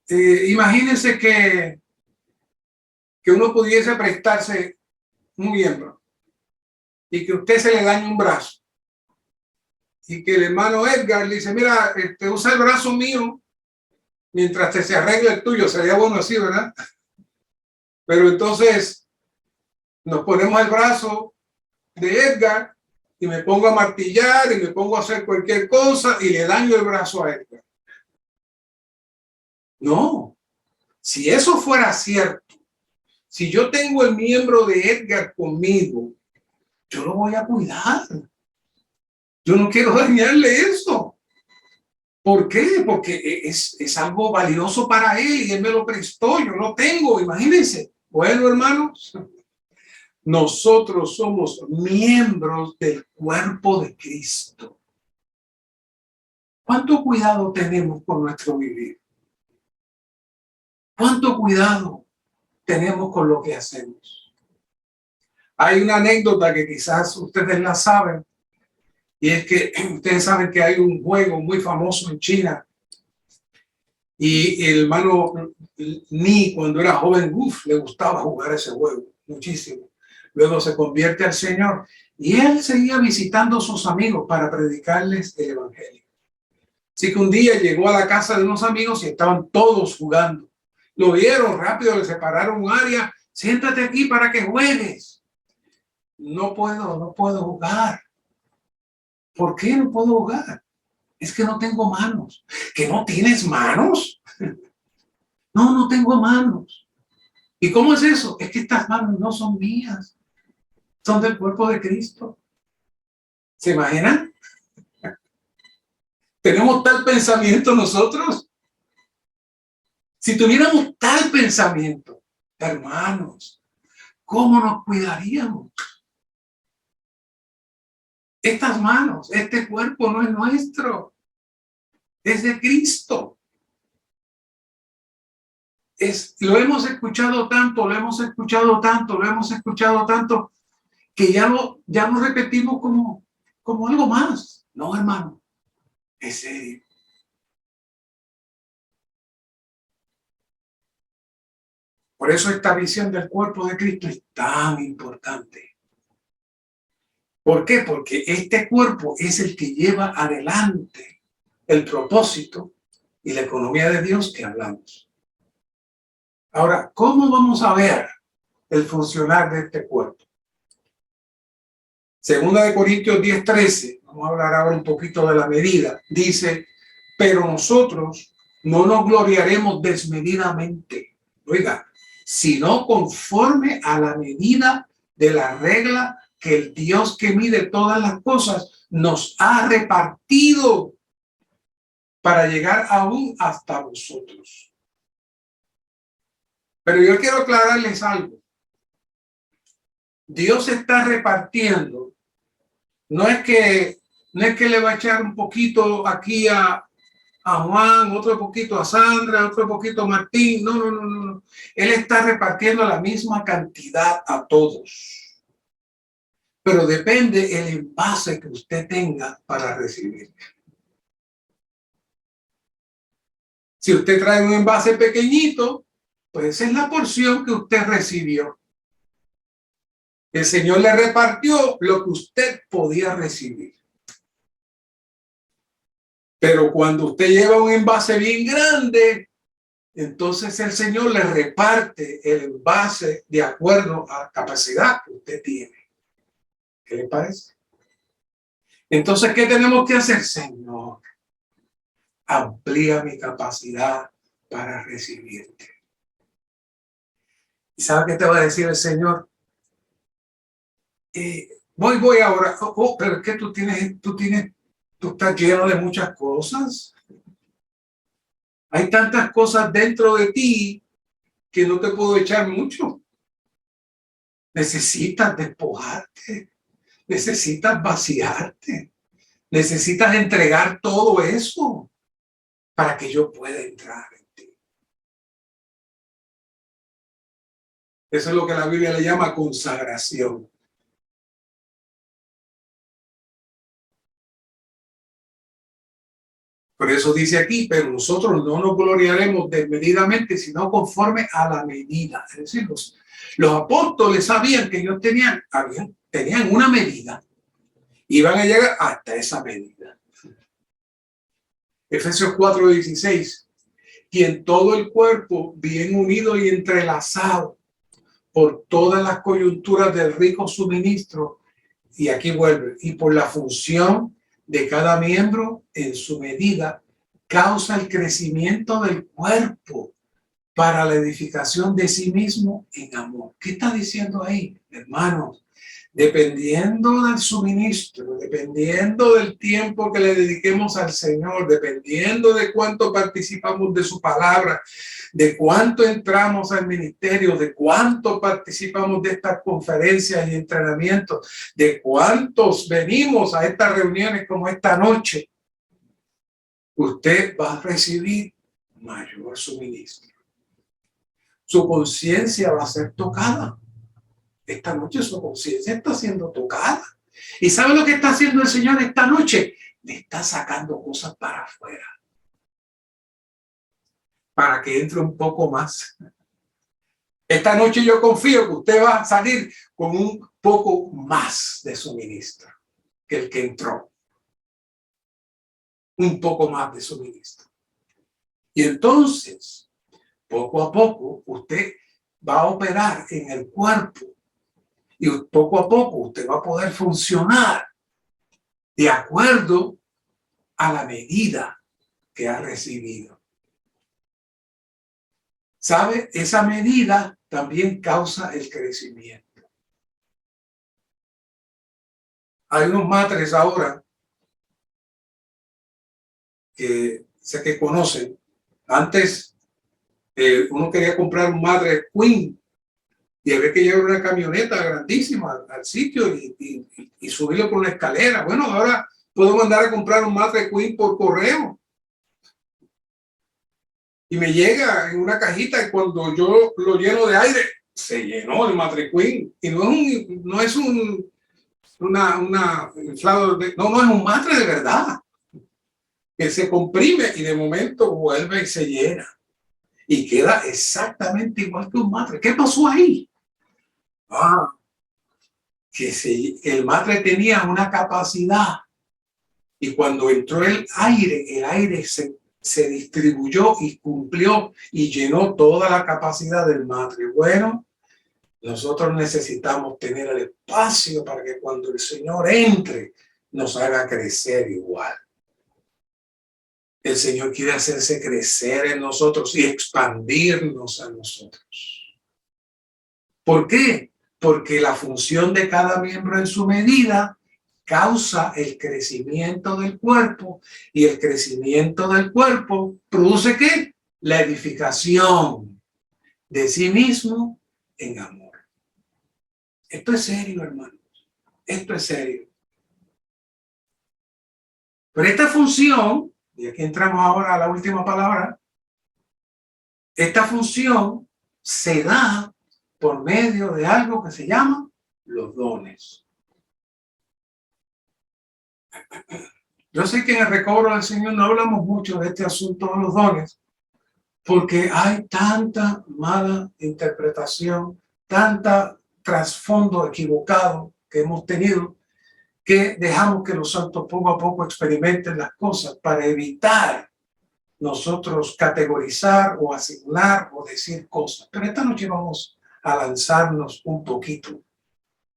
Imagínense que uno pudiese prestarse un miembro y que usted se le dañe un brazo y que el hermano Edgar le dice, mira, usa el brazo mío mientras se arregla el tuyo. Sería bueno así, ¿verdad? Pero entonces nos ponemos el brazo de Edgar y me pongo a martillar y me pongo a hacer cualquier cosa y le daño el brazo a Edgar. No, si eso fuera cierto, si yo tengo el miembro de Edgar conmigo, yo lo voy a cuidar. Yo no quiero dañarle eso. ¿Por qué? Porque es algo valioso para él y él me lo prestó, yo lo tengo, imagínense. Bueno, hermanos, nosotros somos miembros del cuerpo de Cristo. ¿Cuánto cuidado tenemos con nuestro vivir? ¿Cuánto cuidado tenemos con lo que hacemos? Hay una anécdota que quizás ustedes la saben, y es que ustedes saben que hay un juego muy famoso en China, y el hermano Ni, cuando era joven, le gustaba jugar ese juego muchísimo. Luego se convierte al Señor y él seguía visitando a sus amigos para predicarles el evangelio. Así que un día llegó a la casa de unos amigos y estaban todos jugando. Lo vieron rápido, le separaron un área. Siéntate aquí para que juegues. No puedo jugar. ¿Por qué no puedo jugar? Es que no tengo manos. ¿Que no tienes manos? No tengo manos. ¿Y cómo es eso? Es que estas manos no son mías. Son del cuerpo de Cristo. ¿Se imaginan? ¿Tenemos tal pensamiento nosotros? Si tuviéramos tal pensamiento, hermanos, ¿cómo nos cuidaríamos? Estas manos, este cuerpo no es nuestro, es de Cristo. Lo hemos escuchado tanto, que ya lo repetimos como algo más. No, hermano, es serio. Por eso esta visión del cuerpo de Cristo es tan importante. ¿Por qué? Porque este cuerpo es el que lleva adelante el propósito y la economía de Dios que hablamos. Ahora, ¿cómo vamos a ver el funcionar de este cuerpo? Segunda de Corintios 10:13, vamos a hablar ahora un poquito de la medida. Dice, pero nosotros no nos gloriaremos desmedidamente, oiga, sino conforme a la medida de la regla que el Dios que mide todas las cosas nos ha repartido para llegar aún hasta vosotros. Pero yo quiero aclararles algo. Dios está repartiendo. No es que le va a echar un poquito aquí a Juan, otro poquito a Sandra, otro poquito a Martín. No. Él está repartiendo la misma cantidad a todos. Pero depende el envase que usted tenga para recibir. Si usted trae un envase pequeñito, pues esa es la porción que usted recibió. El Señor le repartió lo que usted podía recibir. Pero cuando usted lleva un envase bien grande, entonces el Señor le reparte el envase de acuerdo a la capacidad que usted tiene. ¿Qué le parece? Entonces, ¿qué tenemos que hacer? Señor, amplía mi capacidad para recibirte. ¿Y sabe qué te va a decir el Señor? Voy ahora. Pero es que tú estás lleno de muchas cosas. Hay tantas cosas dentro de ti que no te puedo echar mucho. Necesitas despojarte. Necesitas vaciarte. Necesitas entregar todo eso para que yo pueda entrar en ti. Eso es lo que la Biblia le llama consagración. Por eso dice aquí, pero nosotros no nos gloriaremos desmedidamente, sino conforme a la medida. Es decir, los apóstoles sabían que ellos tenían una medida. Iban a llegar hasta esa medida. Efesios 4:16. Y en todo el cuerpo, bien unido y entrelazado por todas las coyunturas del rico suministro. Y aquí vuelve. Y por la función de cada miembro en su medida, causa el crecimiento del cuerpo para la edificación de sí mismo en amor. ¿Qué está diciendo ahí, hermanos? Dependiendo del suministro, dependiendo del tiempo que le dediquemos al Señor, dependiendo de cuánto participamos de su palabra, de cuánto entramos al ministerio, de cuánto participamos de estas conferencias y entrenamientos, de cuántos venimos a estas reuniones como esta noche, usted va a recibir mayor suministro. Su conciencia va a ser tocada. Esta noche su conciencia está siendo tocada. ¿Y sabe lo que está haciendo el Señor esta noche? Le está sacando cosas para afuera. Para que entre un poco más. Esta noche yo confío que usted va a salir con un poco más de suministro que el que entró. Un poco más de suministro. Y entonces, poco a poco, usted va a operar en el cuerpo. Y poco a poco usted va a poder funcionar de acuerdo a la medida que ha recibido. ¿Sabe? Esa medida también causa el crecimiento. Hay unos matres ahora que sé que conocen. Antes uno quería comprar un matre Queen y había que llevar una camioneta grandísima al sitio y subirlo por una escalera. Bueno, ahora puedo mandar a comprar un matre Queen por correo. Y me llega en una cajita y cuando yo lo lleno de aire, se llenó el matre Queen. Y no es un inflado, no es un matre de verdad. Que se comprime y de momento vuelve y se llena. Y queda exactamente igual que un matre. ¿Qué pasó ahí? El matre tenía una capacidad y cuando entró el aire se distribuyó y cumplió y llenó toda la capacidad del matre. Bueno, nosotros necesitamos tener el espacio para que cuando el Señor entre nos haga crecer igual. El Señor quiere hacerse crecer en nosotros y expandirnos a nosotros. ¿Por qué? Porque la función de cada miembro en su medida causa el crecimiento del cuerpo y el crecimiento del cuerpo produce ¿qué? La edificación de sí mismo en amor. Esto es serio, hermanos. Esto es serio. Pero esta función, y aquí entramos ahora a la última palabra, esta función se da por medio de algo que se llama los dones. Yo sé que en el recobro del Señor no hablamos mucho de este asunto de los dones, porque hay tanta mala interpretación, tanta trasfondo equivocado que hemos tenido, que dejamos que los santos poco a poco experimenten las cosas para evitar nosotros categorizar o asignar o decir cosas. Pero esta noche vamos a lanzarnos un poquito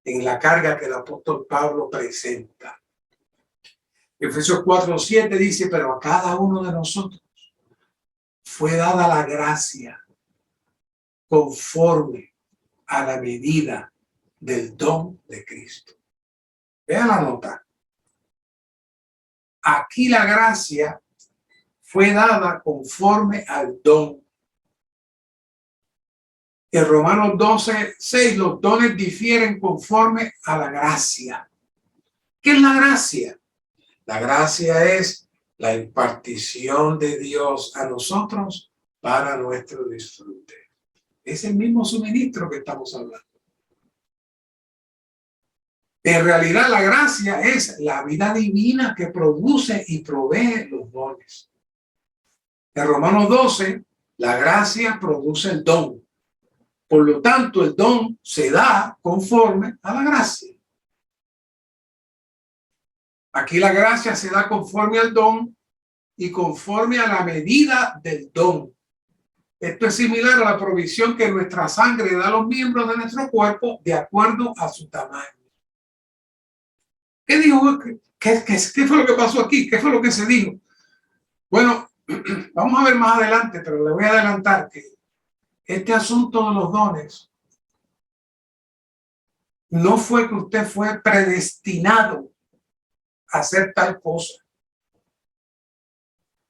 en la carga que el apóstol Pablo presenta. Efesios 4:7 dice, pero a cada uno de nosotros fue dada la gracia conforme a la medida del don de Cristo. Vean la nota. Aquí la gracia fue dada conforme al don. En Romanos 12:6 los dones difieren conforme a la gracia. ¿Qué es la gracia? La gracia es la impartición de Dios a nosotros para nuestro disfrute. Es el mismo suministro que estamos hablando. En realidad la gracia es la vida divina que produce y provee los dones. En Romanos 12, la gracia produce el don. Por lo tanto, el don se da conforme a la gracia. Aquí la gracia se da conforme al don y conforme a la medida del don. Esto es similar a la provisión que nuestra sangre da a los miembros de nuestro cuerpo de acuerdo a su tamaño. ¿Qué dijo? ¿Qué fue lo que pasó aquí? ¿Qué fue lo que se dijo? Bueno, vamos a ver más adelante, pero le voy a adelantar que este asunto de los dones no fue que usted fue predestinado a hacer tal cosa.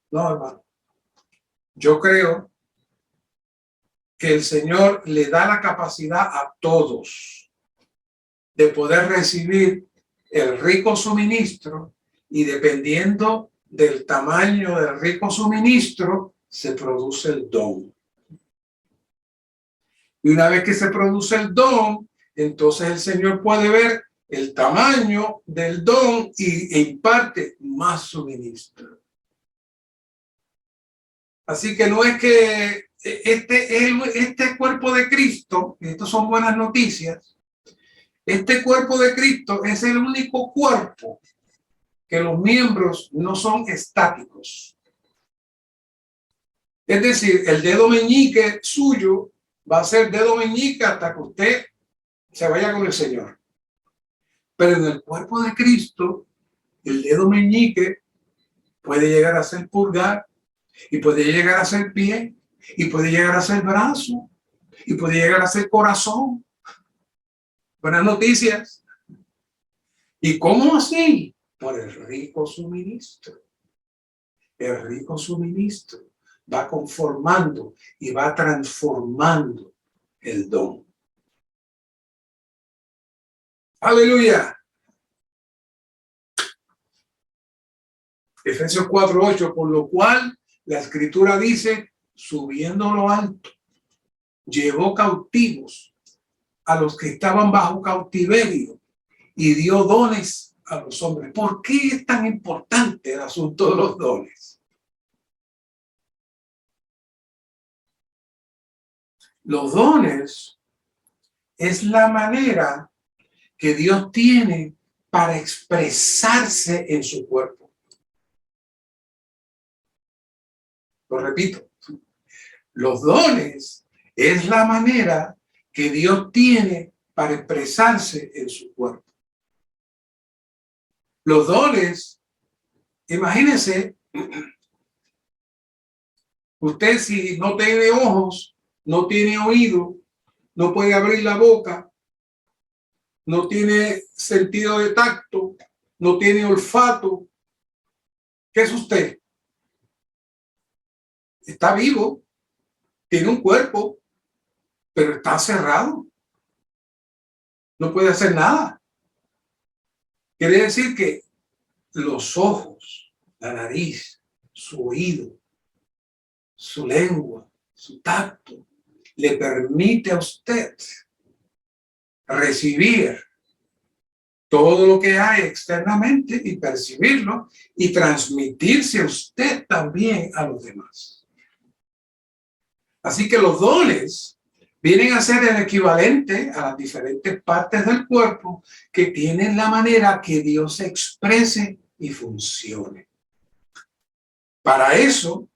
No, hermano. Yo creo que el Señor le da la capacidad a todos de poder recibir el rico suministro y dependiendo del tamaño del rico suministro se produce el don. Y una vez que se produce el don, entonces el Señor puede ver el tamaño del don e imparte más suministro. Así que no es que este cuerpo de Cristo, y estas son buenas noticias, este cuerpo de Cristo es el único cuerpo que los miembros no son estáticos. Es decir, el dedo meñique suyo va a ser dedo meñique hasta que usted se vaya con el Señor. Pero en el cuerpo de Cristo, el dedo meñique puede llegar a ser pulgar, y puede llegar a ser pie, y puede llegar a ser brazo, y puede llegar a ser corazón. Buenas noticias. ¿Y cómo así? Por el rico suministro. El rico suministro va conformando y va transformando el don. Aleluya. Efesios 4:8, por lo cual la escritura dice, subiendo a lo alto, llevó cautivos a los que estaban bajo cautiverio y dio dones a los hombres. ¿Por qué es tan importante el asunto de los dones? Los dones es la manera que Dios tiene para expresarse en su cuerpo. Lo repito, los dones es la manera que Dios tiene para expresarse en su cuerpo. Los dones, imagínense, usted si no tiene ojos, no tiene oído, no puede abrir la boca, no tiene sentido de tacto, no tiene olfato, ¿qué es usted? Está vivo, tiene un cuerpo, pero está cerrado. no puede hacer nada. Quiere decir que los ojos, la nariz, su oído, su lengua, su tacto, le permite a usted recibir todo lo que hay externamente y percibirlo y transmitirse a usted también a los demás. Así que los dones vienen a ser el equivalente a las diferentes partes del cuerpo que tienen la manera que Dios se exprese y funcione. Para eso,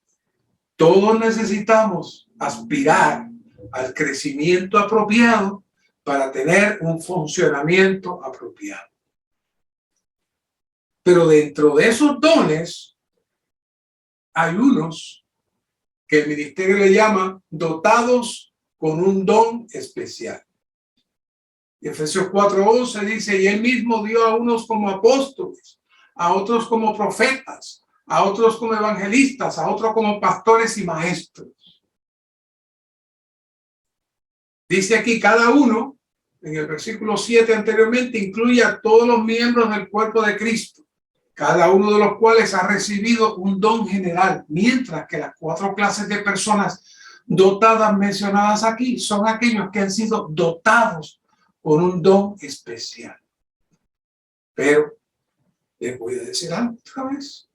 todos necesitamos aspirar al crecimiento apropiado para tener un funcionamiento apropiado. Pero dentro de esos dones, hay unos que el ministerio le llama dotados con un don especial. Efesios 4:11 dice, y él mismo dio a unos como apóstoles, a otros como profetas, a otros como evangelistas, a otros como pastores y maestros. Dice aquí, cada uno, en el versículo 7 anteriormente, incluye a todos los miembros del cuerpo de Cristo, cada uno de los cuales ha recibido un don general, mientras que las 4 clases de personas dotadas mencionadas aquí son aquellos que han sido dotados con un don especial. Pero les voy a decir algo otra vez.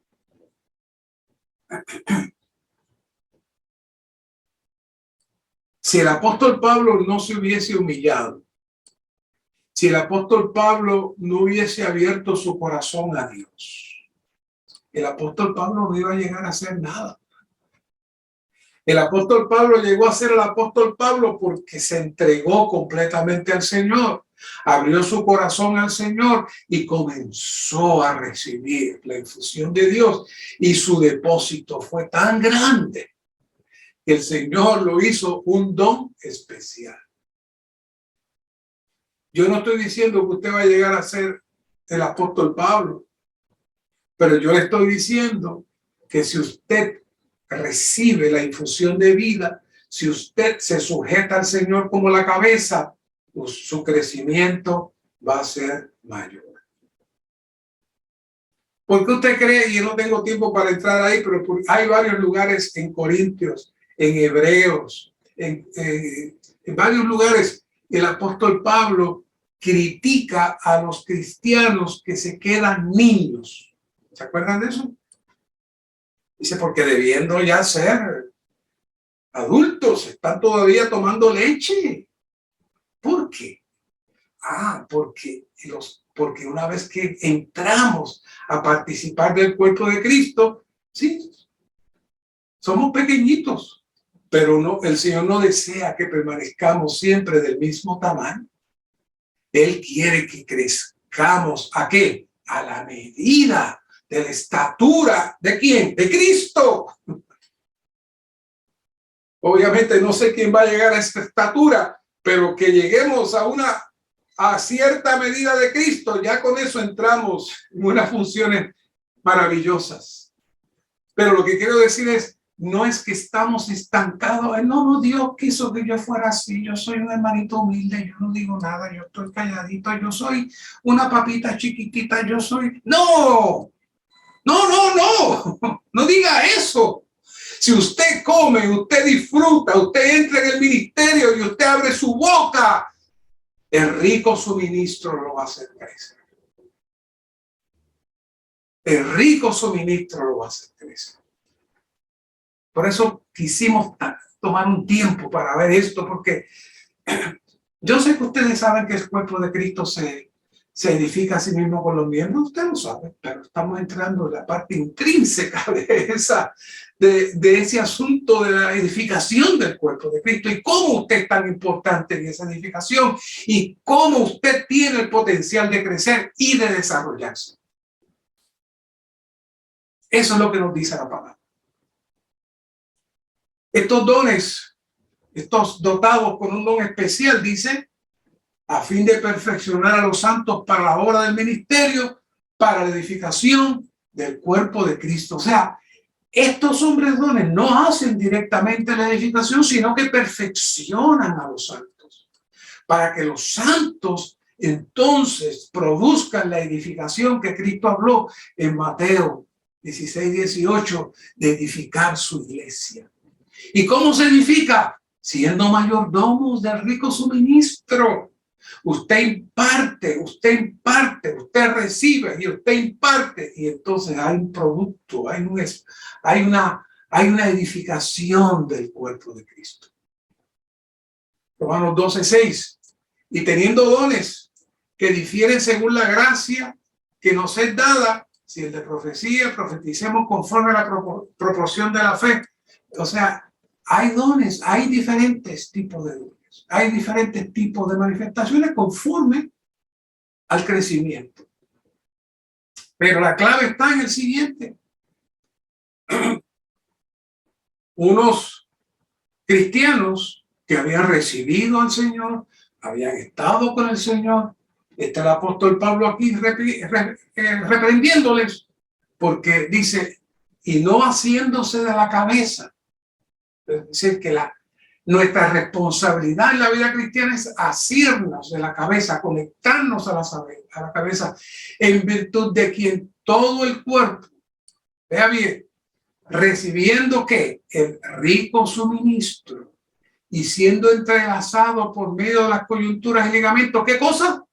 Si el apóstol Pablo no se hubiese humillado, si el apóstol Pablo no hubiese abierto su corazón a Dios, el apóstol Pablo no iba a llegar a hacer nada. El apóstol Pablo llegó a ser el apóstol Pablo porque se entregó completamente al Señor, abrió su corazón al Señor y comenzó a recibir la infusión de Dios, y su depósito fue tan grande que el Señor lo hizo un don especial. Yo no estoy diciendo que usted va a llegar a ser el apóstol Pablo, pero yo le estoy diciendo que si usted recibe la infusión de vida, si usted se sujeta al Señor como la cabeza, pues su crecimiento va a ser mayor. ¿Por qué usted cree? Y yo no tengo tiempo para entrar ahí, pero hay varios lugares en Corintios, en Hebreos, en varios lugares el apóstol Pablo critica a los cristianos que se quedan niños. ¿Se acuerdan de eso? Dice, porque debiendo ya ser adultos, están todavía tomando leche. ¿Por qué? Porque una vez que entramos a participar del cuerpo de Cristo, sí, somos pequeñitos, pero no, el Señor no desea que permanezcamos siempre del mismo tamaño. Él quiere que crezcamos, ¿a qué? A la medida de la estatura, ¿de quién? De Cristo. Obviamente no sé quién va a llegar a esta estatura, pero que lleguemos a cierta medida de Cristo, ya con eso entramos en unas funciones maravillosas. Pero lo que quiero decir es, no es que estamos estancados. No, Dios quiso que yo fuera así. Yo soy un hermanito humilde, yo no digo nada, yo estoy calladito, yo soy una papita chiquitita, yo soy... No diga eso. Si usted come, usted disfruta, usted entra en el ministerio y usted abre su boca, el rico suministro lo va a hacer crecer. El rico suministro lo va a hacer crecer. Por eso quisimos tomar un tiempo para ver esto, porque yo sé que ustedes saben que el cuerpo de Cristo se edifica a sí mismo con los miembros, usted lo sabe, pero estamos entrando en la parte intrínseca de ese asunto de la edificación del cuerpo de Cristo y cómo usted es tan importante en esa edificación y cómo usted tiene el potencial de crecer y de desarrollarse. Eso es lo que nos dice la palabra. Estos dones, estos dotados con un don especial, dice, a fin de perfeccionar a los santos para la obra del ministerio, para la edificación del cuerpo de Cristo. O sea, estos hombres dones no hacen directamente la edificación, sino que perfeccionan a los santos, para que los santos entonces produzcan la edificación que Cristo habló en Mateo 16:18, de edificar su iglesia. ¿Y cómo se edifica? Siendo mayordomos del rico suministro. Usted imparte, usted recibe y usted imparte, y entonces hay un producto, hay una edificación del cuerpo de Cristo. Romanos 12:6. Y teniendo dones que difieren según la gracia que nos es dada, si el de profecía, profeticemos conforme a la proporción de la fe. O sea, hay dones, hay diferentes tipos de dones, hay diferentes tipos de manifestaciones conforme al crecimiento. Pero la clave está en el siguiente. Unos cristianos que habían recibido al Señor, habían estado con el Señor. Está el apóstol Pablo aquí reprendiéndoles, porque dice, y no haciéndose de la cabeza. Es decir, que nuestra responsabilidad en la vida cristiana es asirnos de la cabeza, conectarnos a la cabeza, en virtud de quien todo el cuerpo, vea bien, recibiendo ¿qué? El rico suministro y siendo entrelazado por medio de las coyunturas y ligamentos. ¿Qué cosa?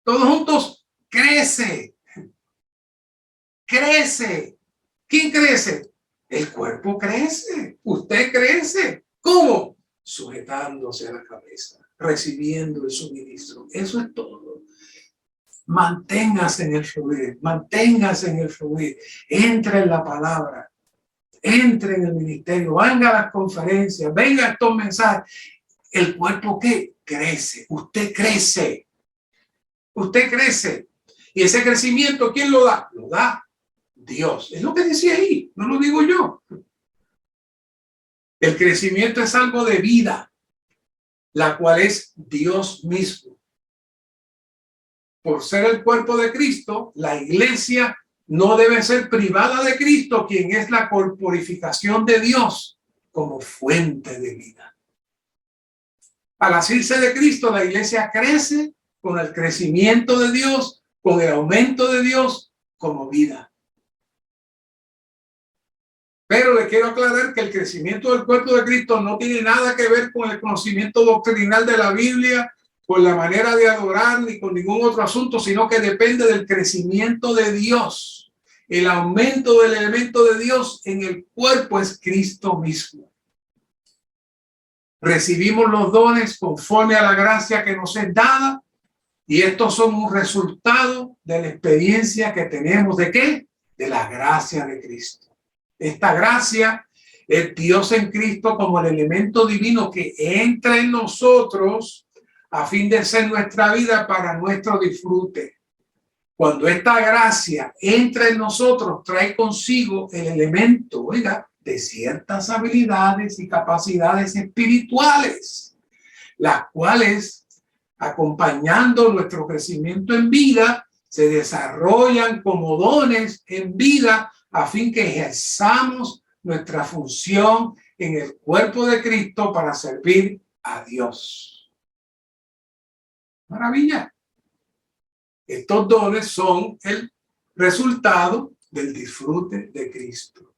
Todos juntos, crece. Crece. ¿Quién crece? El cuerpo crece. Usted crece. ¿Cómo? Sujetándose a la cabeza, recibiendo el suministro. Eso es todo. Manténgase en el fluir, manténgase en el fluir. Entre en la palabra, entre en el ministerio, venga a las conferencias, venga a estos mensajes. El cuerpo ¿qué? Crece. Usted crece. Usted crece. Y ese crecimiento, ¿quién lo da? Lo da Dios. Es lo que decía ahí, no lo digo yo. El crecimiento es algo de vida, la cual es Dios mismo. Por ser el cuerpo de Cristo, la iglesia no debe ser privada de Cristo, quien es la corporificación de Dios como fuente de vida. Al asirse de Cristo, la iglesia crece con el crecimiento de Dios, con el aumento de Dios como vida. Pero le quiero aclarar que el crecimiento del cuerpo de Cristo no tiene nada que ver con el conocimiento doctrinal de la Biblia, con la manera de adorar, ni con ningún otro asunto, sino que depende del crecimiento de Dios. El aumento del elemento de Dios en el cuerpo es Cristo mismo. Recibimos los dones conforme a la gracia que nos es dada, y estos son un resultado de la experiencia que tenemos ¿de qué? De la gracia de Cristo. Esta gracia es Dios en Cristo como el elemento divino que entra en nosotros a fin de ser nuestra vida para nuestro disfrute. Cuando esta gracia entra en nosotros, trae consigo el elemento, oiga, de ciertas habilidades y capacidades espirituales, las cuales, acompañando nuestro crecimiento en vida, se desarrollan como dones en vida a fin que ejerzamos nuestra función en el cuerpo de Cristo para servir a Dios. Maravilla. Estos dones son el resultado del disfrute de Cristo.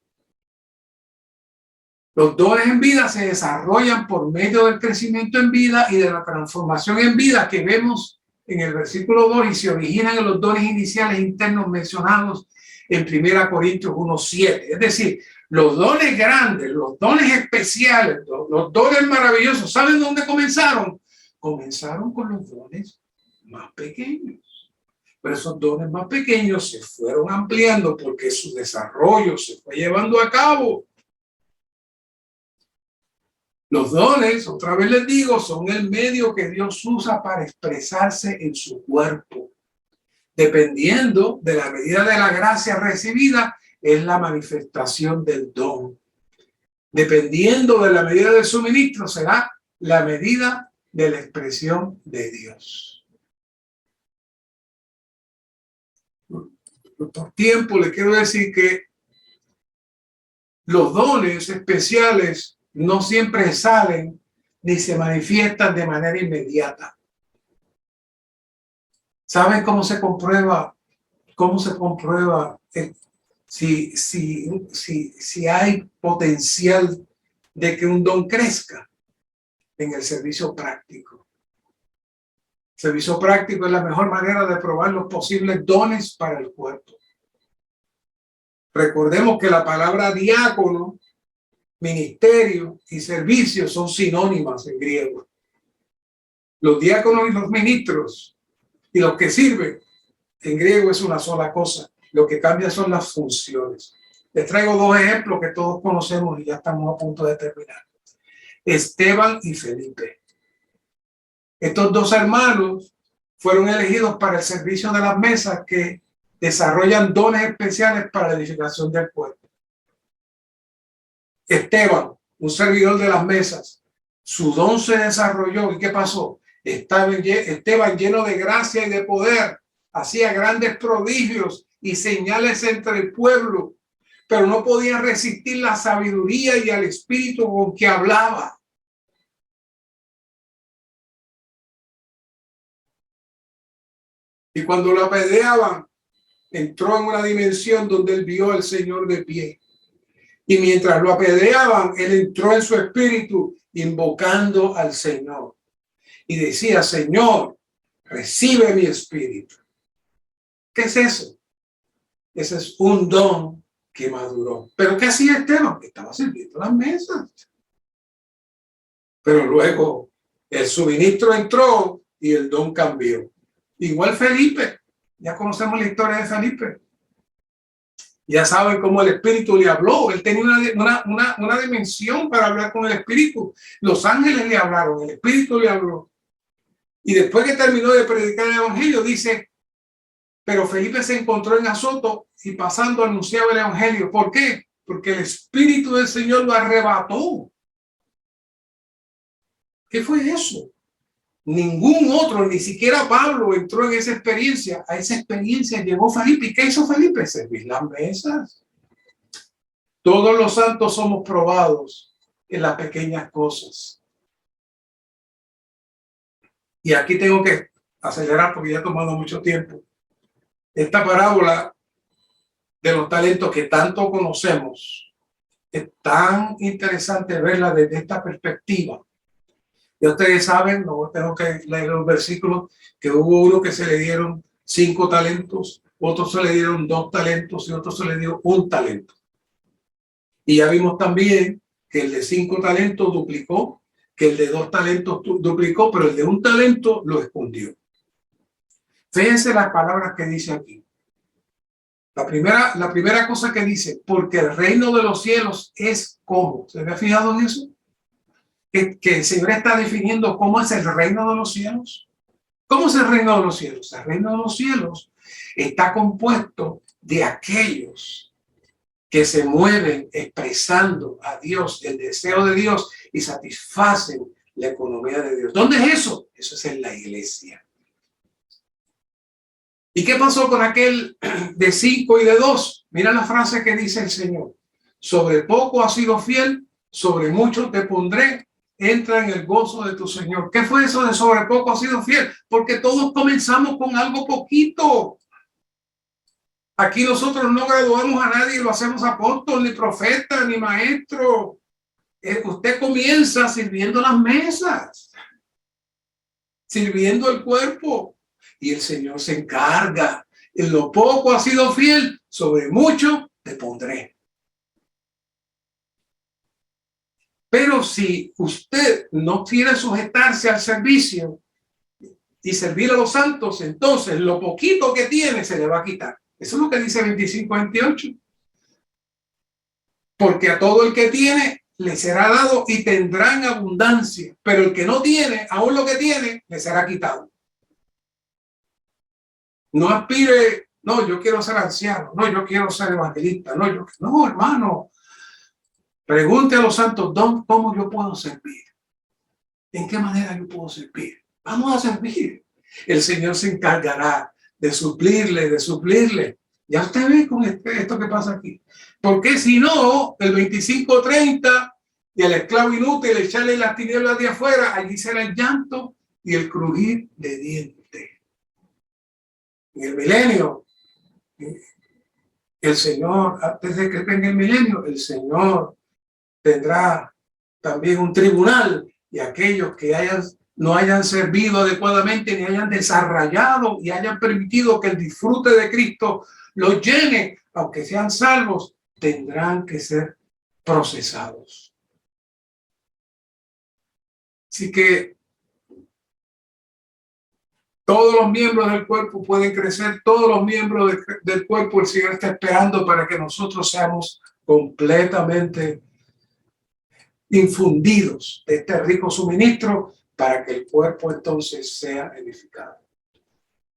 Los dones en vida se desarrollan por medio del crecimiento en vida y de la transformación en vida que vemos en el versículo 2 y se originan en los dones iniciales internos mencionados en 1 Corintios 1:7. Es decir, los dones grandes, los dones especiales, los dones maravillosos, ¿saben dónde comenzaron? Comenzaron con los dones más pequeños. Pero esos dones más pequeños se fueron ampliando porque su desarrollo se fue llevando a cabo. Los dones, otra vez les digo, son el medio que Dios usa para expresarse en su cuerpo. Dependiendo de la medida de la gracia recibida, es la manifestación del don. Dependiendo de la medida del suministro, será la medida de la expresión de Dios. Por tiempo, le quiero decir que los dones especiales no siempre salen ni se manifiestan de manera inmediata. ¿Saben cómo se comprueba? ¿Cómo se comprueba si hay potencial de que un don crezca? En el servicio práctico. El servicio práctico es la mejor manera de probar los posibles dones para el cuerpo. Recordemos que la palabra diácono, ministerio y servicio son sinónimas en griego. Los diáconos y los ministros y los que sirven en griego es una sola cosa. Lo que cambia son las funciones. Les traigo dos ejemplos que todos conocemos y ya estamos a punto de terminar. Esteban y Felipe. Estos dos hermanos fueron elegidos para el servicio de las mesas, que desarrollan dones especiales para la edificación del cuerpo. Esteban, un servidor de las mesas, su don se desarrolló. ¿Y qué pasó? Esteban, lleno de gracia y de poder, hacía grandes prodigios y señales entre el pueblo, pero no podía resistir la sabiduría y al espíritu con que hablaba. Y cuando lo apedreaban, entró en una dimensión donde él vio al Señor de pie. Y mientras lo apedreaban, él entró en su espíritu invocando al Señor. Y decía: Señor, recibe mi espíritu. ¿Qué es eso? Ese es un don que maduró. ¿Pero qué hacía Esteban? Estaba sirviendo las mesas. Pero luego el suministro entró y el don cambió. Igual Felipe. Ya conocemos la historia de Felipe. Ya saben cómo el Espíritu le habló. Él tenía una dimensión para hablar con el Espíritu. Los ángeles le hablaron, el Espíritu le habló. Y después que terminó de predicar el Evangelio, dice: pero Felipe se encontró en Azoto y pasando anunciaba el Evangelio. ¿Por qué? Porque el Espíritu del Señor lo arrebató. ¿Qué fue eso? Ningún otro, ni siquiera Pablo, entró en esa experiencia. A esa experiencia llegó Felipe. ¿Y qué hizo Felipe? Servir las mesas. Todos los santos somos probados en las pequeñas cosas. Y aquí tengo que acelerar porque ya ha tomado mucho tiempo. Esta parábola de los talentos que tanto conocemos, es tan interesante verla desde esta perspectiva. Ya ustedes saben, no tengo que leer los versículos, que hubo uno que se le dieron 5 talentos, otro se le dieron 2 talentos y otro se le dio 1 talento. Y ya vimos también que el de 5 talentos duplicó, que el de 2 talentos duplicó, pero el de 1 talento lo escondió. Fíjense las palabras que dice aquí. La primera cosa que dice: porque el reino de los cielos es como. ¿Se había fijado en eso? Que el Señor está definiendo cómo es el reino de los cielos. ¿Cómo es el reino de los cielos? El reino de los cielos está compuesto de aquellos que se mueven expresando a Dios, el deseo de Dios, y satisfacen la economía de Dios. ¿Dónde es eso? Eso es en la iglesia. ¿Y qué pasó con aquel de 5 y de 2? Mira la frase que dice el Señor: sobre poco has sido fiel, sobre mucho te pondré. Entra en el gozo de tu Señor. ¿Qué fue eso de sobre poco has sido fiel? Porque todos comenzamos con algo poquito. Aquí nosotros no graduamos a nadie, lo hacemos apóstol, ni profeta, ni maestro. Usted comienza sirviendo las mesas, sirviendo el cuerpo, y el Señor se encarga. En lo poco has sido fiel, sobre mucho te pondré. Pero si usted no quiere sujetarse al servicio y servir a los santos, entonces lo poquito que tiene se le va a quitar. Eso es lo que dice 25:28. Porque a todo el que tiene le será dado y tendrá en abundancia, pero el que no tiene, aún lo que tiene, le será quitado. No aspire: no, yo quiero ser anciano, no, yo quiero ser evangelista, no, hermano. Pregunte a los santos: ¿cómo yo puedo servir? ¿En qué manera yo puedo servir? Vamos a servir. El Señor se encargará de suplirle. Ya usted ve con esto que pasa aquí. Porque si no, el 25:30 y el esclavo inútil echarle las tinieblas de afuera, allí será el llanto y el crujir de dientes. En el milenio, el Señor, antes de que venga el milenio, el Señor tendrá también un tribunal, y aquellos que no hayan servido adecuadamente, ni hayan desarrollado y hayan permitido que el disfrute de Cristo los llene, aunque sean salvos, tendrán que ser procesados. Así que todos los miembros del cuerpo pueden crecer, todos los miembros del cuerpo el Señor está esperando para que nosotros seamos completamente infundidos de este rico suministro para que el cuerpo entonces sea edificado.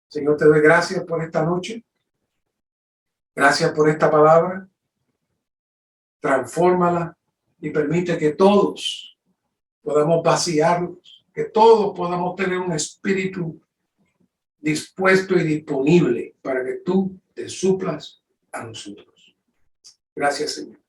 Señor, te doy gracias por esta noche. Gracias por esta palabra. Transfórmala y permite que todos podamos vaciarnos, que todos podamos tener un espíritu dispuesto y disponible para que tú te suplas a nosotros. Gracias, Señor.